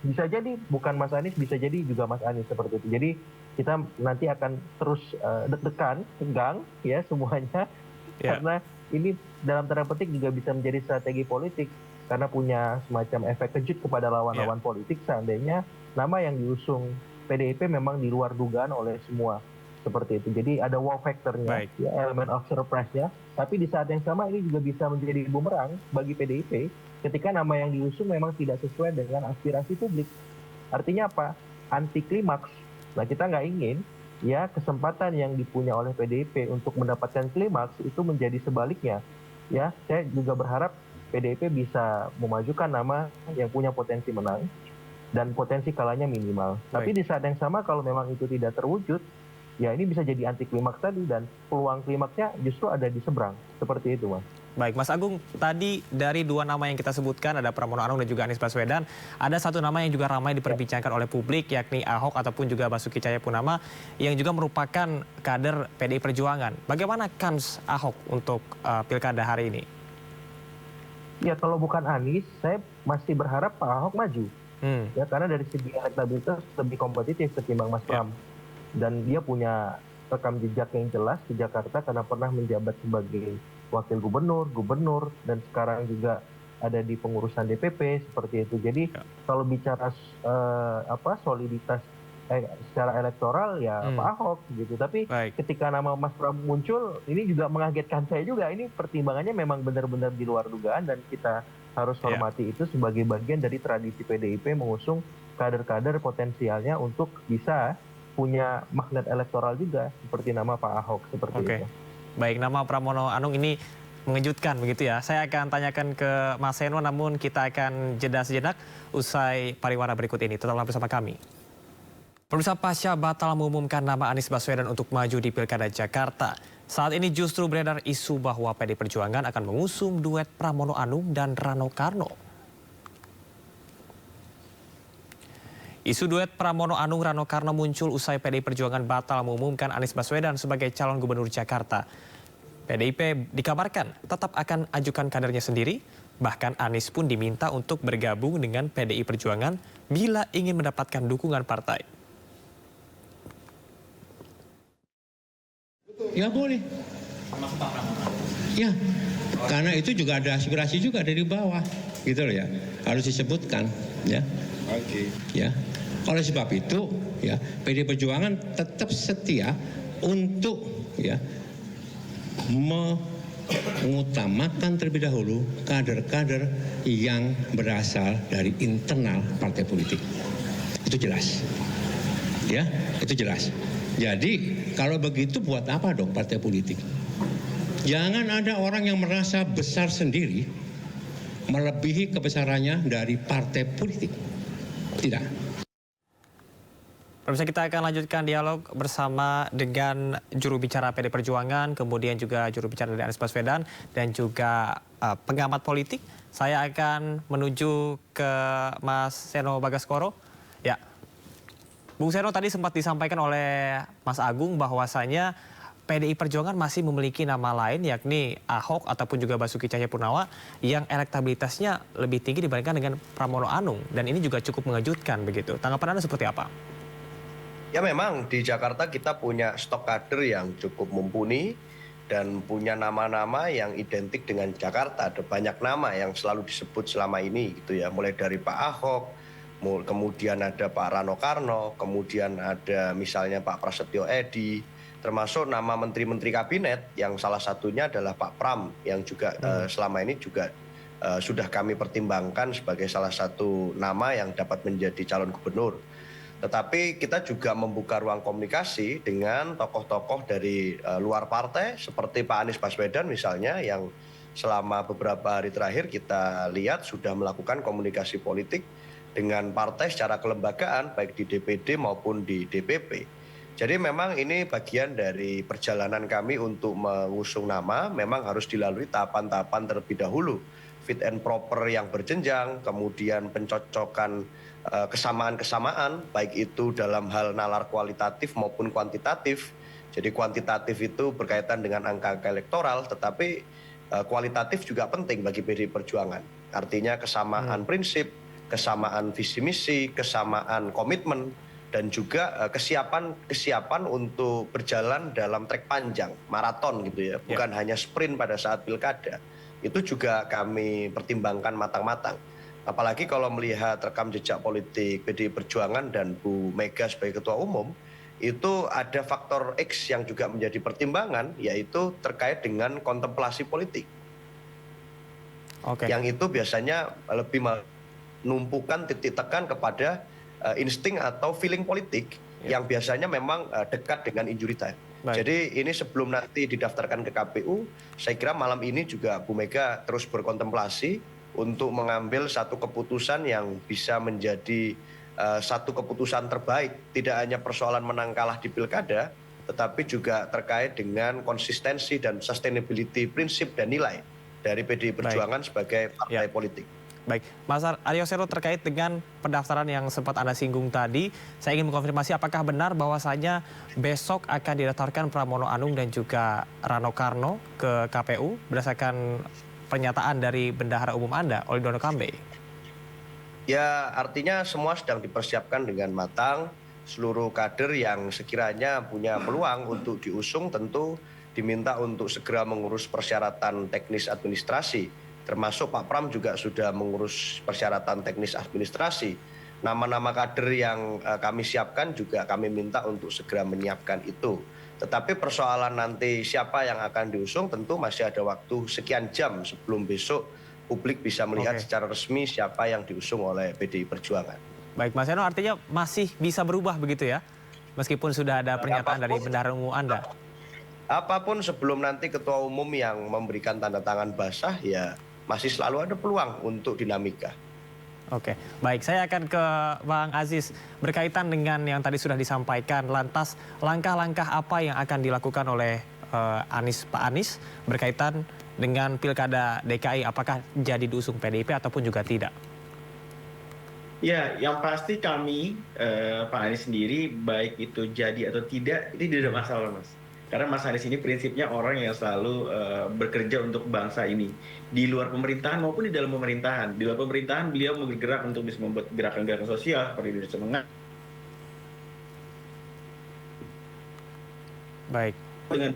bisa jadi bukan Mas Anies, bisa jadi juga Mas Anies seperti itu. Jadi kita nanti akan terus deg-degan, tegang ya semuanya, karena ini dalam tanda petik juga bisa menjadi strategi politik karena punya semacam efek kejut kepada lawan-lawan politik seandainya nama yang diusung PDIP memang di luar dugaan oleh semua seperti itu. Jadi ada wow factor-nya, ya, elemen of surprise-nya. Tapi di saat yang sama ini juga bisa menjadi bumerang bagi PDIP ketika nama yang diusung memang tidak sesuai dengan aspirasi publik. Artinya apa? Anti klimaks. Nah, kita nggak ingin ya kesempatan yang dipunya oleh PDIP untuk mendapatkan klimaks itu menjadi sebaliknya. Ya, saya juga berharap PDIP bisa memajukan nama yang punya potensi menang dan potensi kalahnya minimal. Tapi di saat yang sama kalau memang itu tidak terwujud, ya ini bisa jadi anti klimaks tadi, dan peluang klimaksnya justru ada di seberang. Seperti itu, Mas. Baik, Mas Agung, tadi dari dua nama yang kita sebutkan, ada Pramono Anung dan juga Anies Baswedan, ada satu nama yang juga ramai diperbincangkan oleh publik, yakni Ahok ataupun juga Basuki Cahayapurnama, yang juga merupakan kader PDI Perjuangan. Bagaimana kans Ahok untuk pilkada hari ini? Ya, kalau bukan Anies, saya masih berharap Pak Ahok maju. Ya, karena dari segi elektabilitas lebih kompetitif ketimbang Mas Pram. Dan dia punya rekam jejak yang jelas di Jakarta karena pernah menjabat sebagai wakil gubernur, dan sekarang juga ada di pengurusan DPP seperti itu. Jadi kalau bicara soliditas secara elektoral ya Pak Ahok gitu. Tapi ketika nama Mas Pram muncul, ini juga mengagetkan saya juga. Ini pertimbangannya memang benar-benar di luar dugaan, dan kita harus hormati itu sebagai bagian dari tradisi PDIP mengusung kader-kader potensialnya untuk bisa punya magnet elektoral juga seperti nama Pak Ahok seperti itu. Baik, nama Pramono Anung ini mengejutkan begitu ya. Saya akan tanyakan ke Mas Seno, namun kita akan jeda sejenak usai pariwara berikut ini. Tetaplah bersama kami. Pemirsa, pasca batal mengumumkan nama Anies Baswedan untuk maju di Pilkada Jakarta, saat ini justru beredar isu bahwa PDI Perjuangan akan mengusung duet Pramono Anung dan Rano Karno. Isu duet Pramono Anung Rano Karno muncul usai PDI Perjuangan batal mengumumkan Anies Baswedan sebagai calon gubernur Jakarta. PDIP dikabarkan tetap akan ajukan kadernya sendiri, bahkan Anies pun diminta untuk bergabung dengan PDI Perjuangan bila ingin mendapatkan dukungan partai. Ya boleh. Ya, karena itu juga ada aspirasi juga dari bawah, gitu loh ya. Harus disebutkan, ya. Ya. Oleh sebab itu, ya, PDI Perjuangan tetap setia untuk ya mengutamakan terlebih dahulu kader-kader yang berasal dari internal partai politik. Itu jelas. Ya, itu jelas. Jadi, kalau begitu buat apa dong partai politik? Jangan ada orang yang merasa besar sendiri melebihi kebesarannya dari partai politik. Tidak. Pemirsa, kita akan lanjutkan dialog bersama dengan juru bicara PDI Perjuangan, kemudian juga juru bicara dari Anies Baswedan, dan juga pengamat politik. Saya akan menuju ke Mas Seno Bagaskoro. Ya, Bung Seno, tadi sempat disampaikan oleh Mas Agung bahwasanya PDI Perjuangan masih memiliki nama lain, yakni Ahok ataupun juga Basuki Cahayapurnama, yang elektabilitasnya lebih tinggi dibandingkan dengan Pramono Anung. Dan ini juga cukup mengejutkan begitu. Tanggapan Anda seperti apa? Ya, memang di Jakarta kita punya stok kader yang cukup mumpuni dan punya nama-nama yang identik dengan Jakarta. Ada banyak nama yang selalu disebut selama ini gitu ya. Mulai dari Pak Ahok, kemudian ada Pak Rano Karno, kemudian ada misalnya Pak Prasetyo Edy, termasuk nama menteri-menteri kabinet yang salah satunya adalah Pak Pram yang juga selama ini juga sudah kami pertimbangkan sebagai salah satu nama yang dapat menjadi calon gubernur. Tetapi kita juga membuka ruang komunikasi dengan tokoh-tokoh dari luar partai seperti Pak Anies Baswedan misalnya yang selama beberapa hari terakhir kita lihat sudah melakukan komunikasi politik dengan partai secara kelembagaan baik di DPD maupun di DPP. Jadi memang ini bagian dari perjalanan kami untuk mengusung nama, memang harus dilalui tahapan-tahapan terlebih dahulu. Fit and proper yang berjenjang, kemudian pencocokan kesamaan-kesamaan, baik itu dalam hal nalar kualitatif maupun kuantitatif. Jadi kuantitatif itu berkaitan dengan angka-angka elektoral, tetapi kualitatif juga penting bagi PDI Perjuangan. Artinya kesamaan prinsip, kesamaan visi misi, kesamaan komitmen, dan juga kesiapan untuk berjalan dalam trek panjang, maraton gitu ya, bukan hanya sprint pada saat pilkada. Itu juga kami pertimbangkan matang-matang. Apalagi kalau melihat rekam jejak politik PDI Perjuangan dan Bu Mega sebagai Ketua Umum, itu ada faktor X yang juga menjadi pertimbangan, yaitu terkait dengan kontemplasi politik. Yang itu biasanya lebih menumpukan titik tekan kepada insting atau feeling politik yang biasanya memang dekat dengan injury time. Jadi ini sebelum nanti didaftarkan ke KPU, saya kira malam ini juga Bu Mega terus berkontemplasi untuk mengambil satu keputusan yang bisa menjadi satu keputusan terbaik. Tidak hanya persoalan menang kalah di pilkada, tetapi juga terkait dengan konsistensi dan sustainability prinsip dan nilai dari PDI Perjuangan sebagai partai politik. Baik, Mas Aryo Seru, terkait dengan pendaftaran yang sempat Anda singgung tadi, saya ingin mengkonfirmasi apakah benar bahwasanya besok akan didaftarkan Pramono Anung dan juga Rano Karno ke KPU berdasarkan pernyataan dari Bendahara Umum Anda, Olidono Kambe? Ya, artinya semua sedang dipersiapkan dengan matang. Seluruh kader yang sekiranya punya peluang untuk diusung tentu diminta untuk segera mengurus persyaratan teknis administrasi. Termasuk Pak Pram juga sudah mengurus persyaratan teknis administrasi. Nama-nama kader yang kami siapkan juga kami minta untuk segera menyiapkan itu. Tetapi persoalan nanti siapa yang akan diusung tentu masih ada waktu sekian jam sebelum besok publik bisa melihat secara resmi siapa yang diusung oleh PDI Perjuangan. Baik, Mas Eno, artinya masih bisa berubah begitu ya? Meskipun sudah ada pernyataan dari Bendahara Umum Anda? Apapun sebelum nanti Ketua Umum yang memberikan tanda tangan basah, ya masih selalu ada peluang untuk dinamika. Oke, baik. Saya akan ke Bang Aziz. Berkaitan dengan yang tadi sudah disampaikan, lantas langkah-langkah apa yang akan dilakukan oleh Pak Anies berkaitan dengan Pilkada DKI? Apakah jadi diusung PDIP ataupun juga tidak? Ya, yang pasti kami, Pak Anies sendiri, baik itu jadi atau tidak, itu tidak ada masalah, Mas. Karena Mas Anies ini prinsipnya orang yang selalu bekerja untuk bangsa ini. Di luar pemerintahan maupun di dalam pemerintahan. Di luar pemerintahan beliau bergerak untuk bisa membuat gerakan-gerakan sosial seperti Indonesia Mengajar. Baik. Dengan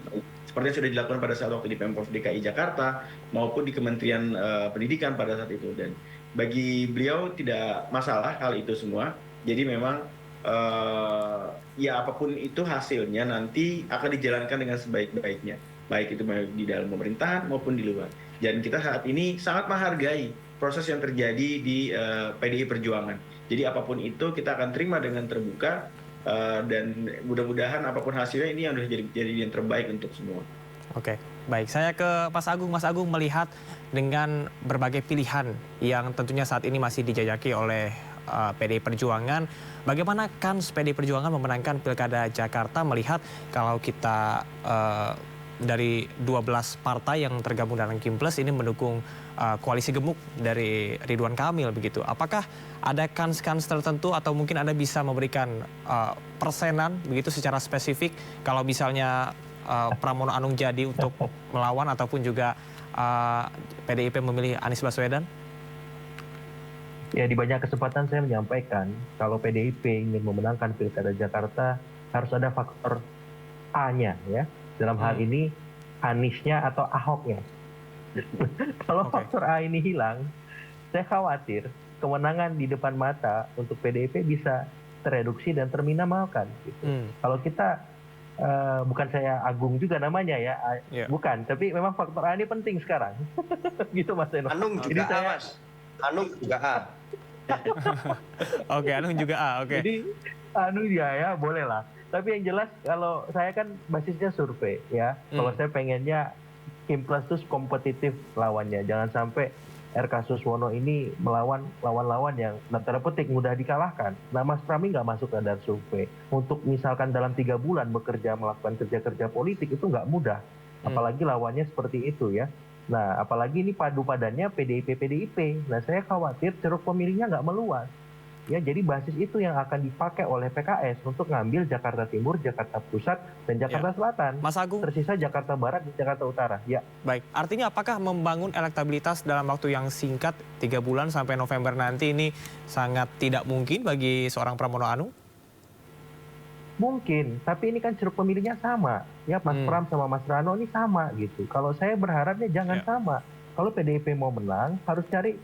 seperti yang sudah dilakukan pada saat waktu di Pemprov DKI Jakarta maupun di Kementerian Pendidikan pada saat itu. Dan bagi beliau tidak masalah hal itu semua. Jadi memang ya apapun itu hasilnya nanti akan dijalankan dengan sebaik-baiknya, baik itu di dalam pemerintahan maupun di luar. Dan kita saat ini sangat menghargai proses yang terjadi di PDI Perjuangan. Jadi apapun itu kita akan terima dengan terbuka dan mudah-mudahan apapun hasilnya ini yang sudah jadi yang terbaik untuk semua. Oke, baik. Saya ke Mas Agung. Mas Agung, melihat dengan berbagai pilihan yang tentunya saat ini masih dijajaki oleh PDI Perjuangan, bagaimana kans PDI Perjuangan memenangkan Pilkada Jakarta melihat kalau kita dari 12 partai yang tergabung dalam Kim-Plus ini mendukung koalisi gemuk dari Ridwan Kamil begitu. Apakah ada kans-kans tertentu atau mungkin Anda bisa memberikan persenan begitu secara spesifik kalau misalnya Pramono Anung jadi untuk melawan ataupun juga PDIP memilih Anies Baswedan? Ya, di banyak kesempatan saya menyampaikan kalau PDIP ingin memenangkan Pilkada Jakarta harus ada faktor A-nya ya. Dalam hal ini Aniesnya atau Ahoknya. Kalau faktor A ini hilang, saya khawatir kemenangan di depan mata untuk PDIP bisa tereduksi dan terminimalkan. Gitu. Kalau kita bukan saya Agung juga namanya ya, bukan. Tapi memang faktor A ini penting sekarang, gitu Mas Eno. Anung juga A, Mas. Anung juga A. Oke, Anung juga A. Oke. Jadi Anung ya boleh lah. Tapi yang jelas kalau saya kan basisnya survei ya. Kalau saya pengennya Kim Plus itu kompetitif lawannya. Jangan sampai RK Suswono ini melawan lawan-lawan yang tanda petik mudah dikalahkan. Nah, Mas Pram nggak masuk ke dalam survei. Untuk misalkan dalam 3 bulan bekerja melakukan kerja-kerja politik itu nggak mudah. Apalagi lawannya seperti itu ya. Nah, apalagi ini padu padannya PDIP. Nah, saya khawatir ceruk pemilihnya nggak meluas. Ya, jadi basis itu yang akan dipakai oleh PKS untuk ngambil Jakarta Timur, Jakarta Pusat, dan Jakarta Selatan. Mas Agung. Tersisa Jakarta Barat dan Jakarta Utara. Ya. Baik, artinya apakah membangun elektabilitas dalam waktu yang singkat 3 bulan sampai November nanti ini sangat tidak mungkin bagi seorang Pramono Anung? Mungkin, tapi ini kan ceruk pemilihnya sama. Ya, Mas Pram sama Mas Rano ini sama gitu. Kalau saya berharapnya jangan sama. Kalau PDIP mau menang, harus cari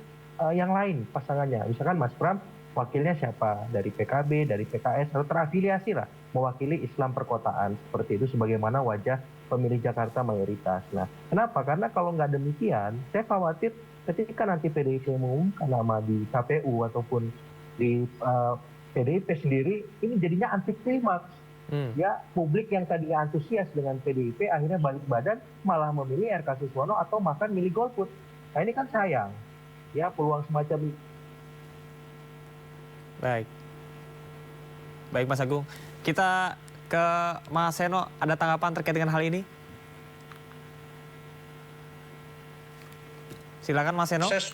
yang lain pasangannya. Misalkan Mas Pram wakilnya siapa? Dari PKB, dari PKS, atau terafiliasi lah. Mewakili Islam perkotaan. Seperti itu sebagaimana wajah pemilih Jakarta mayoritas. Nah, kenapa? Karena kalau nggak demikian, saya khawatir ketika nanti PDIP mengumumkan nama di KPU ataupun di PDIP sendiri, ini jadinya anti klimaks. Ya, publik yang tadinya antusias dengan PDIP akhirnya balik badan malah memilih RK Suswono atau makan milih golput. Nah, ini kan sayang. Ya, peluang semacam itu. Baik Mas Agung. Kita ke Mas Seno, ada tanggapan terkait dengan hal ini? Silakan Mas Seno. Saya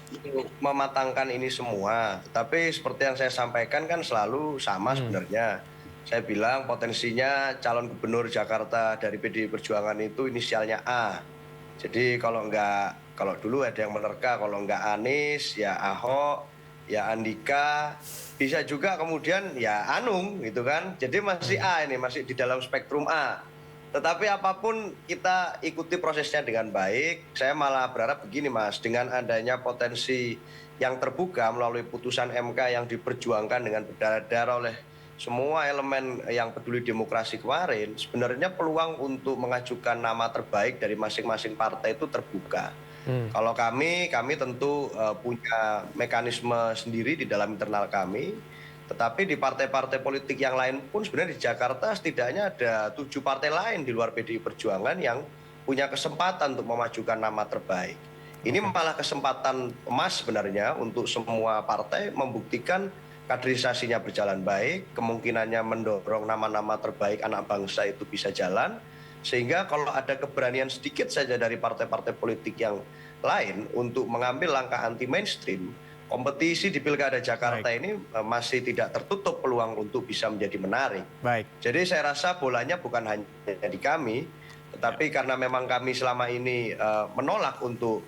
mematangkan ini semua, tapi seperti yang saya sampaikan kan selalu sama sebenarnya. Saya bilang potensinya calon gubernur Jakarta dari PDI Perjuangan itu inisialnya A. Jadi kalau dulu ada yang menerka, kalau nggak Anies, ya Ahok, ya Andika, bisa juga kemudian ya Anung gitu kan. Jadi masih A ini, masih di dalam spektrum A. Tetapi apapun kita ikuti prosesnya dengan baik. Saya malah berharap begini Mas, dengan adanya potensi yang terbuka melalui putusan MK yang diperjuangkan dengan berdarah-darah oleh semua elemen yang peduli demokrasi kemarin, sebenarnya peluang untuk mengajukan nama terbaik dari masing-masing partai itu terbuka. Kalau kami tentu punya mekanisme sendiri di dalam internal kami, tetapi di partai-partai politik yang lain pun sebenarnya di Jakarta setidaknya ada 7 partai lain di luar PDI Perjuangan yang punya kesempatan untuk memajukan nama terbaik. Ini malah kesempatan emas sebenarnya untuk semua partai membuktikan kaderisasinya berjalan baik, kemungkinannya mendorong nama-nama terbaik anak bangsa itu bisa jalan. Sehingga kalau ada keberanian sedikit saja dari partai-partai politik yang lain untuk mengambil langkah anti mainstream, kompetisi di Pilkada Jakarta ini masih tidak tertutup peluang untuk bisa menjadi menarik. Jadi saya rasa bolanya bukan hanya di kami, tetapi karena memang kami selama ini menolak untuk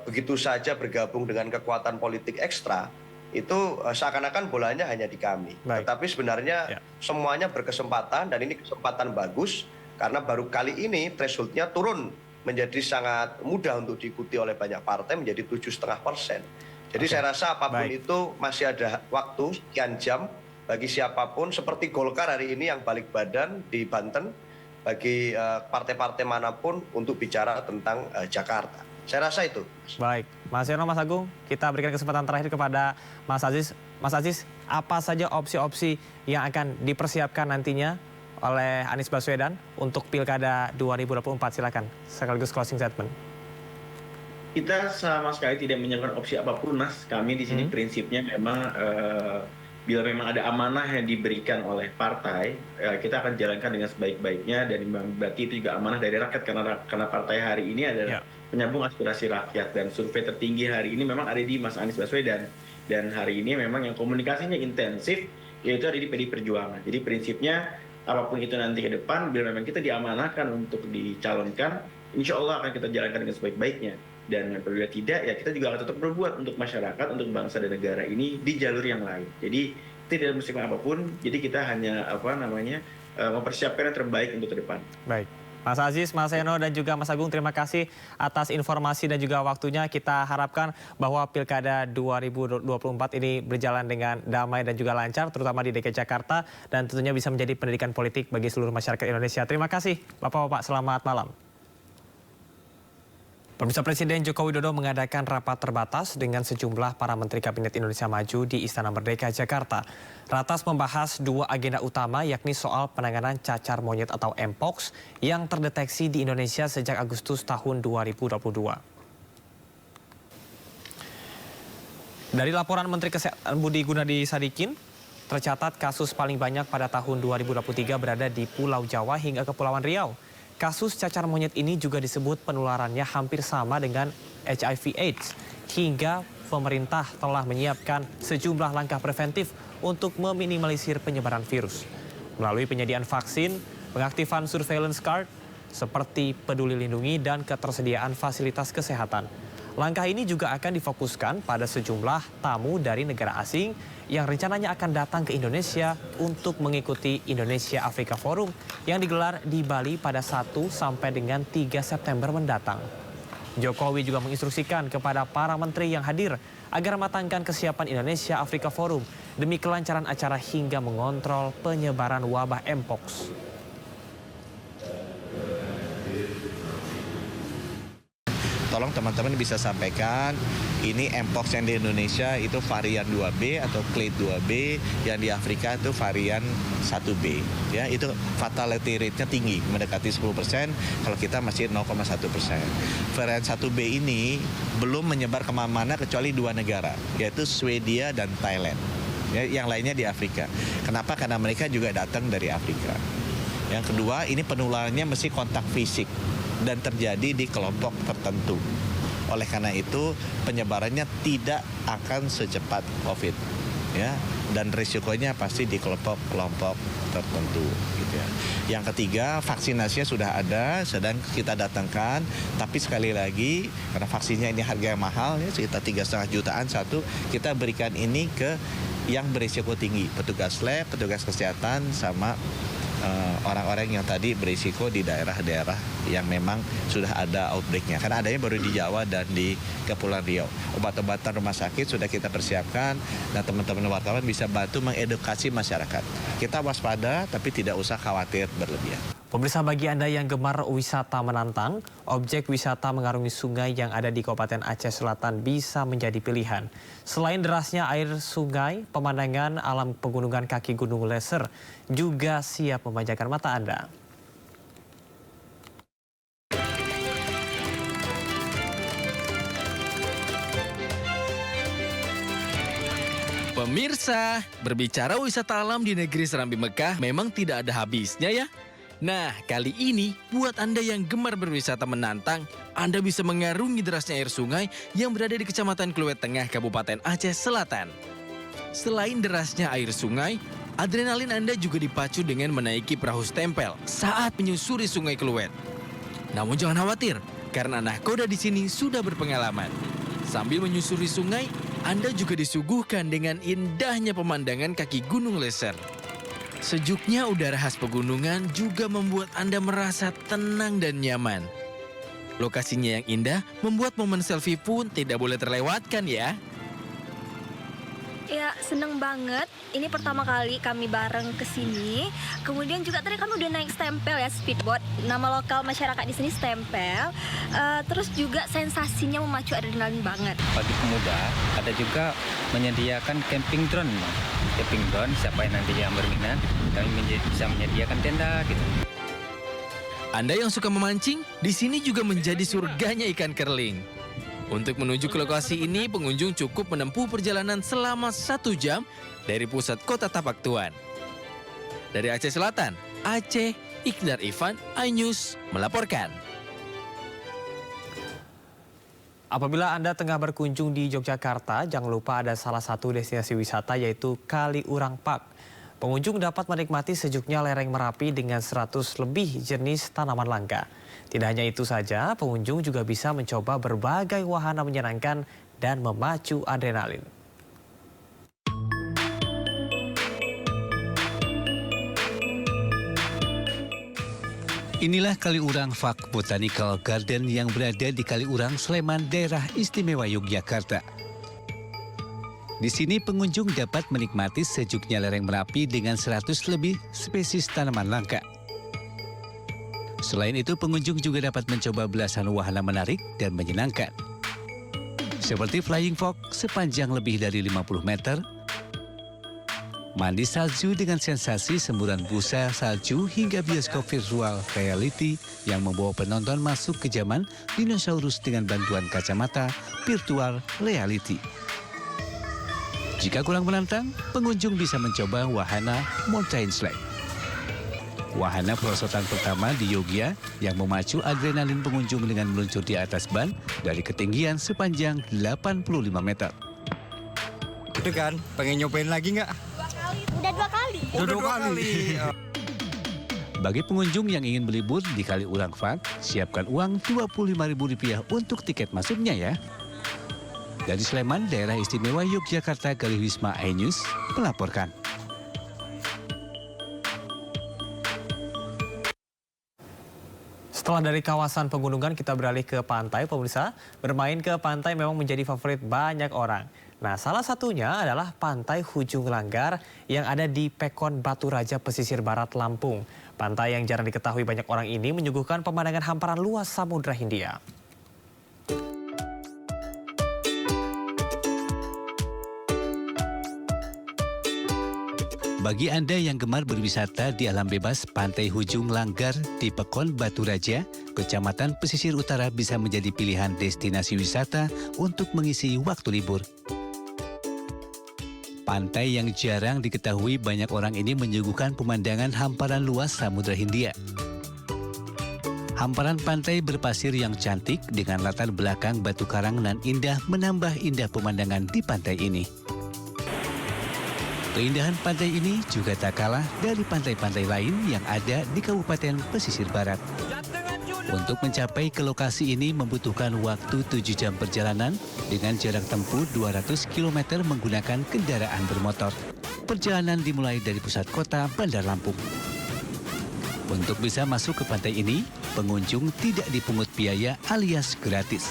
begitu saja bergabung dengan kekuatan politik ekstra, itu seakan-akan bolanya hanya di kami. Tetapi sebenarnya semuanya berkesempatan dan ini kesempatan bagus karena baru kali ini thresholdnya turun menjadi sangat mudah untuk diikuti oleh banyak partai menjadi 7,5%. Jadi saya rasa apapun itu masih ada waktu sekian jam bagi siapapun seperti Golkar hari ini yang balik badan di Banten bagi partai-partai manapun untuk bicara tentang Jakarta. Saya rasa itu. Baik, Mas Seno, Mas Agung, kita berikan kesempatan terakhir kepada Mas Aziz. Mas Aziz, apa saja opsi-opsi yang akan dipersiapkan nantinya oleh Anies Baswedan untuk Pilkada 2024? Silakan, sekaligus closing statement. Kita sama sekali tidak menyiapkan opsi apapun, Mas. Kami di sini prinsipnya memang bila memang ada amanah yang diberikan oleh partai, kita akan jalankan dengan sebaik-baiknya dan berarti itu juga amanah dari rakyat karena partai hari ini adalah penyambung aspirasi rakyat dan survei tertinggi hari ini memang ada di Mas Anies Baswedan dan hari ini memang yang komunikasinya intensif yaitu ada di PDI Perjuangan. Jadi prinsipnya apapun itu nanti ke depan bila memang kita diamanahkan untuk dicalonkan, insya Allah akan kita jalankan dengan sebaik-baiknya. Dan apabila tidak, ya kita juga akan tetap berbuat untuk masyarakat, untuk bangsa dan negara ini di jalur yang lain. Jadi tidak mesti apapun, jadi kita hanya mempersiapkan yang terbaik untuk ke depan. Baik, Mas Aziz, Mas Seno, dan juga Mas Agung, terima kasih atas informasi dan juga waktunya. Kita harapkan bahwa Pilkada 2024 ini berjalan dengan damai dan juga lancar, terutama di DKI Jakarta, dan tentunya bisa menjadi pendidikan politik bagi seluruh masyarakat Indonesia. Terima kasih, Bapak-Bapak. Selamat malam. Pemirsa, Presiden Joko Widodo mengadakan rapat terbatas dengan sejumlah para Menteri Kabinet Indonesia Maju di Istana Merdeka, Jakarta. Ratas membahas dua agenda utama, yakni soal penanganan cacar monyet atau Mpox yang terdeteksi di Indonesia sejak Agustus tahun 2022. Dari laporan Menteri Kesehatan Budi Gunadi Sadikin, tercatat kasus paling banyak pada tahun 2023 berada di Pulau Jawa hingga Kepulauan Riau. Kasus cacar monyet ini juga disebut penularannya hampir sama dengan HIV/AIDS, hingga pemerintah telah menyiapkan sejumlah langkah preventif untuk meminimalisir penyebaran virus. Melalui penyediaan vaksin, pengaktifan surveillance card, seperti Peduli Lindungi dan ketersediaan fasilitas kesehatan. Langkah ini juga akan difokuskan pada sejumlah tamu dari negara asing yang rencananya akan datang ke Indonesia untuk mengikuti Indonesia Afrika Forum yang digelar di Bali pada 1 sampai dengan 3 September mendatang. Jokowi juga menginstruksikan kepada para menteri yang hadir agar matangkan kesiapan Indonesia Afrika Forum demi kelancaran acara hingga mengontrol penyebaran wabah Mpox. Tolong teman-teman bisa sampaikan ini Mpox yang di Indonesia itu varian 2B atau clade 2B, yang di Afrika itu varian 1B. Ya, itu fatality rate-nya tinggi, mendekati 10%, kalau kita masih 0,1%. Varian 1B ini belum menyebar kemana-mana kecuali dua negara, yaitu Swedia dan Thailand. Ya, yang lainnya di Afrika. Kenapa? Karena mereka juga datang dari Afrika. Yang kedua, ini penularannya mesti kontak fisik dan terjadi di kelompok tertentu. Oleh karena itu penyebarannya tidak akan secepat COVID, ya, dan risikonya pasti di kelompok-kelompok tertentu, gitu ya. Yang ketiga, vaksinasinya sudah ada, sedang kita datangkan, tapi sekali lagi karena vaksinnya ini harga yang mahal, ya, sekitar 3,5 jutaan satu, kita berikan ini ke yang berisiko tinggi, petugas lab, petugas kesehatan, sama orang-orang yang tadi berisiko di daerah-daerah yang memang sudah ada outbreak-nya. Karena adanya baru di Jawa dan di Kepulauan Riau. Obat-obatan rumah sakit sudah kita persiapkan dan teman-teman wartawan bisa bantu mengedukasi masyarakat. Kita waspada tapi tidak usah khawatir berlebihan. Pemirsa, bagi Anda yang gemar wisata menantang, objek wisata mengarungi sungai yang ada di Kabupaten Aceh Selatan bisa menjadi pilihan. Selain derasnya air sungai, pemandangan alam pegunungan kaki Gunung Leser juga siap memanjakan mata Anda. Pemirsa, berbicara wisata alam di negeri Serambi Mekah memang tidak ada habisnya ya. Nah, kali ini buat Anda yang gemar berwisata menantang, Anda bisa mengarungi derasnya air sungai yang berada di Kecamatan Kluwet Tengah, Kabupaten Aceh Selatan. Selain derasnya air sungai, adrenalin Anda juga dipacu dengan menaiki perahu stempel saat menyusuri sungai Kluwet. Namun jangan khawatir, karena nahkoda di sini sudah berpengalaman. Sambil menyusuri sungai, Anda juga disuguhkan dengan indahnya pemandangan kaki Gunung Leser. Sejuknya udara khas pegunungan juga membuat Anda merasa tenang dan nyaman. Lokasinya yang indah membuat momen selfie pun tidak boleh terlewatkan ya. Ya, seneng banget. Ini pertama kali kami bareng ke sini. Kemudian juga tadi kami udah naik stempel ya, speedboat. Nama lokal masyarakat di sini stempel. Terus juga sensasinya memacu adrenalin banget. Bagi pemuda, ada juga menyediakan camping drone. Camping drone, siapa yang nanti yang berminat, kami bisa menyediakan tenda gitu. Anda yang suka memancing, di sini juga menjadi surganya ikan kerling. Untuk menuju ke lokasi ini, pengunjung cukup menempuh perjalanan selama 1 jam dari pusat kota Tapak Tuan. Dari Aceh Selatan, Aceh, Iqdar Ivan, iNews melaporkan. Apabila Anda tengah berkunjung di Yogyakarta, jangan lupa ada salah satu destinasi wisata yaitu Kaliurang Park. Pengunjung dapat menikmati sejuknya lereng Merapi dengan 100 lebih jenis tanaman langka. Tidak hanya itu saja, pengunjung juga bisa mencoba berbagai wahana menyenangkan dan memacu adrenalin. Inilah Kaliurang Park Botanical Garden yang berada di Kaliurang, Sleman, Daerah Istimewa Yogyakarta. Di sini pengunjung dapat menikmati sejuknya lereng Merapi dengan 100 lebih spesies tanaman langka. Selain itu, pengunjung juga dapat mencoba belasan wahana menarik dan menyenangkan. Seperti flying fox sepanjang lebih dari 50 meter, mandi salju dengan sensasi semburan busa salju, hingga bioskop virtual reality yang membawa penonton masuk ke zaman dinosaurus dengan bantuan kacamata virtual reality. Jika kurang menantang, pengunjung bisa mencoba wahana mountain slide. Wahana perosotan pertama di Yogyakarta yang memacu adrenalin pengunjung dengan meluncur di atas ban dari ketinggian sepanjang 85 meter. Itu kan, pengen nyobain lagi nggak? Udah 2 kali. Udah 2 kali. Bagi pengunjung yang ingin berlibur di Kaliurang Park, siapkan uang Rp25.000 untuk tiket masuknya ya. Dari Sleman, Daerah Istimewa Yogyakarta, Galih Wisma iNews melaporkan. Setelah dari kawasan pegunungan, kita beralih ke pantai, pemirsa. Bermain ke pantai memang menjadi favorit banyak orang. Nah, salah satunya adalah Pantai Hujung Langgar yang ada di Pekon Batu Raja, pesisir barat Lampung. Pantai yang jarang diketahui banyak orang ini menyuguhkan pemandangan hamparan luas Samudra Hindia. Bagi Anda yang gemar berwisata di alam bebas, Pantai Hujung Langgar di Pekon Batu Raja, Kecamatan Pesisir Utara bisa menjadi pilihan destinasi wisata untuk mengisi waktu libur. Pantai yang jarang diketahui banyak orang ini menyuguhkan pemandangan hamparan luas Samudra Hindia. Hamparan pantai berpasir yang cantik dengan latar belakang batu karang nan indah menambah indah pemandangan di pantai ini. Keindahan pantai ini juga tak kalah dari pantai-pantai lain yang ada di Kabupaten Pesisir Barat. Untuk mencapai ke lokasi ini membutuhkan waktu 7 jam perjalanan dengan jarak tempuh 200 km menggunakan kendaraan bermotor. Perjalanan dimulai dari pusat kota Bandar Lampung. Untuk bisa masuk ke pantai ini, pengunjung tidak dipungut biaya alias gratis.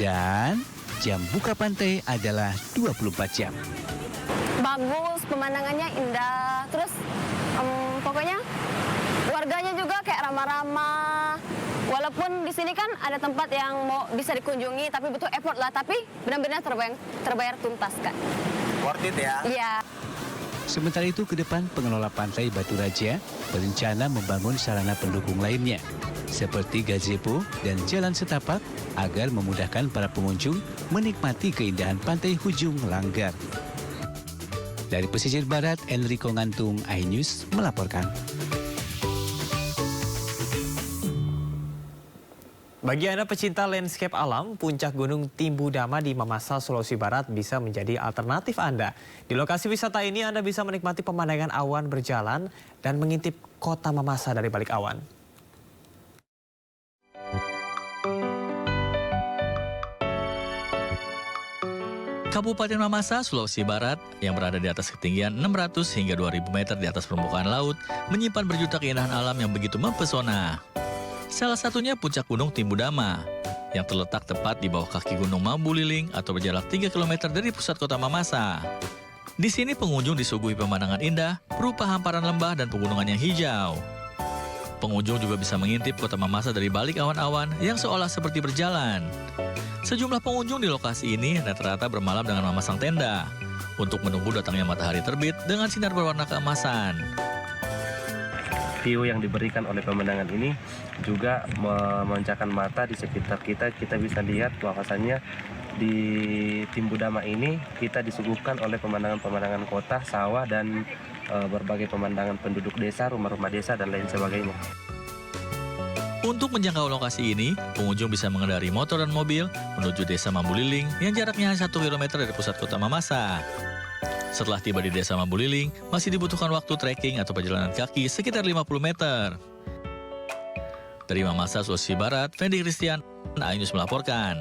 Dan jam buka pantai adalah 24 jam. Bagus, pemandangannya indah. Terus pokoknya warganya juga kayak ramah-ramah. Walaupun di sini kan ada tempat yang mau bisa dikunjungi, tapi butuh effort lah. Tapi benar-benar terbayar tuntas kan. Worth it ya? Iya. Sementara itu, ke depan pengelola Pantai Batu Raja berencana membangun sarana pendukung lainnya, seperti gazebo dan jalan setapak agar memudahkan para pengunjung menikmati keindahan Pantai Hujung Langgar. Dari Pesisir Barat, Enrico Ngantung, iNews melaporkan. Bagi Anda pecinta landscape alam, puncak Gunung Timbudama di Mamasa, Sulawesi Barat bisa menjadi alternatif Anda. Di lokasi wisata ini Anda bisa menikmati pemandangan awan berjalan dan mengintip kota Mamasa dari balik awan. Kabupaten Mamasa, Sulawesi Barat yang berada di atas ketinggian 600 hingga 2000 meter di atas permukaan laut menyimpan berjuta keindahan alam yang begitu mempesona. Salah satunya puncak Gunung Timbudama yang terletak tepat di bawah kaki Gunung Mambuliling atau berjarak 3 km dari pusat kota Mamasa. Di sini pengunjung disuguhi pemandangan indah berupa hamparan lembah dan pegunungan yang hijau. Pengunjung juga bisa mengintip kota Mamasa dari balik awan-awan yang seolah seperti berjalan. Sejumlah pengunjung di lokasi ini rata-rata bermalam dengan memasang tenda untuk menunggu datangnya matahari terbit dengan sinar berwarna keemasan. View yang diberikan oleh pemandangan ini juga memanjakan mata. Di sekitar kita bisa lihat bahwasannya di Timbudama ini kita disuguhkan oleh pemandangan-pemandangan kota, sawah, dan berbagai pemandangan penduduk desa, rumah-rumah desa, dan lain sebagainya. Untuk menjangkau lokasi ini, pengunjung bisa mengendari motor dan mobil menuju desa Mambuliling yang jaraknya hanya 1 km dari pusat kota Mamasa. Setelah tiba di desa Mambuliling, masih dibutuhkan waktu trekking atau perjalanan kaki sekitar 50 meter. Dari Mamasa, Sulawesi Barat, Fendi Christian, iNews melaporkan.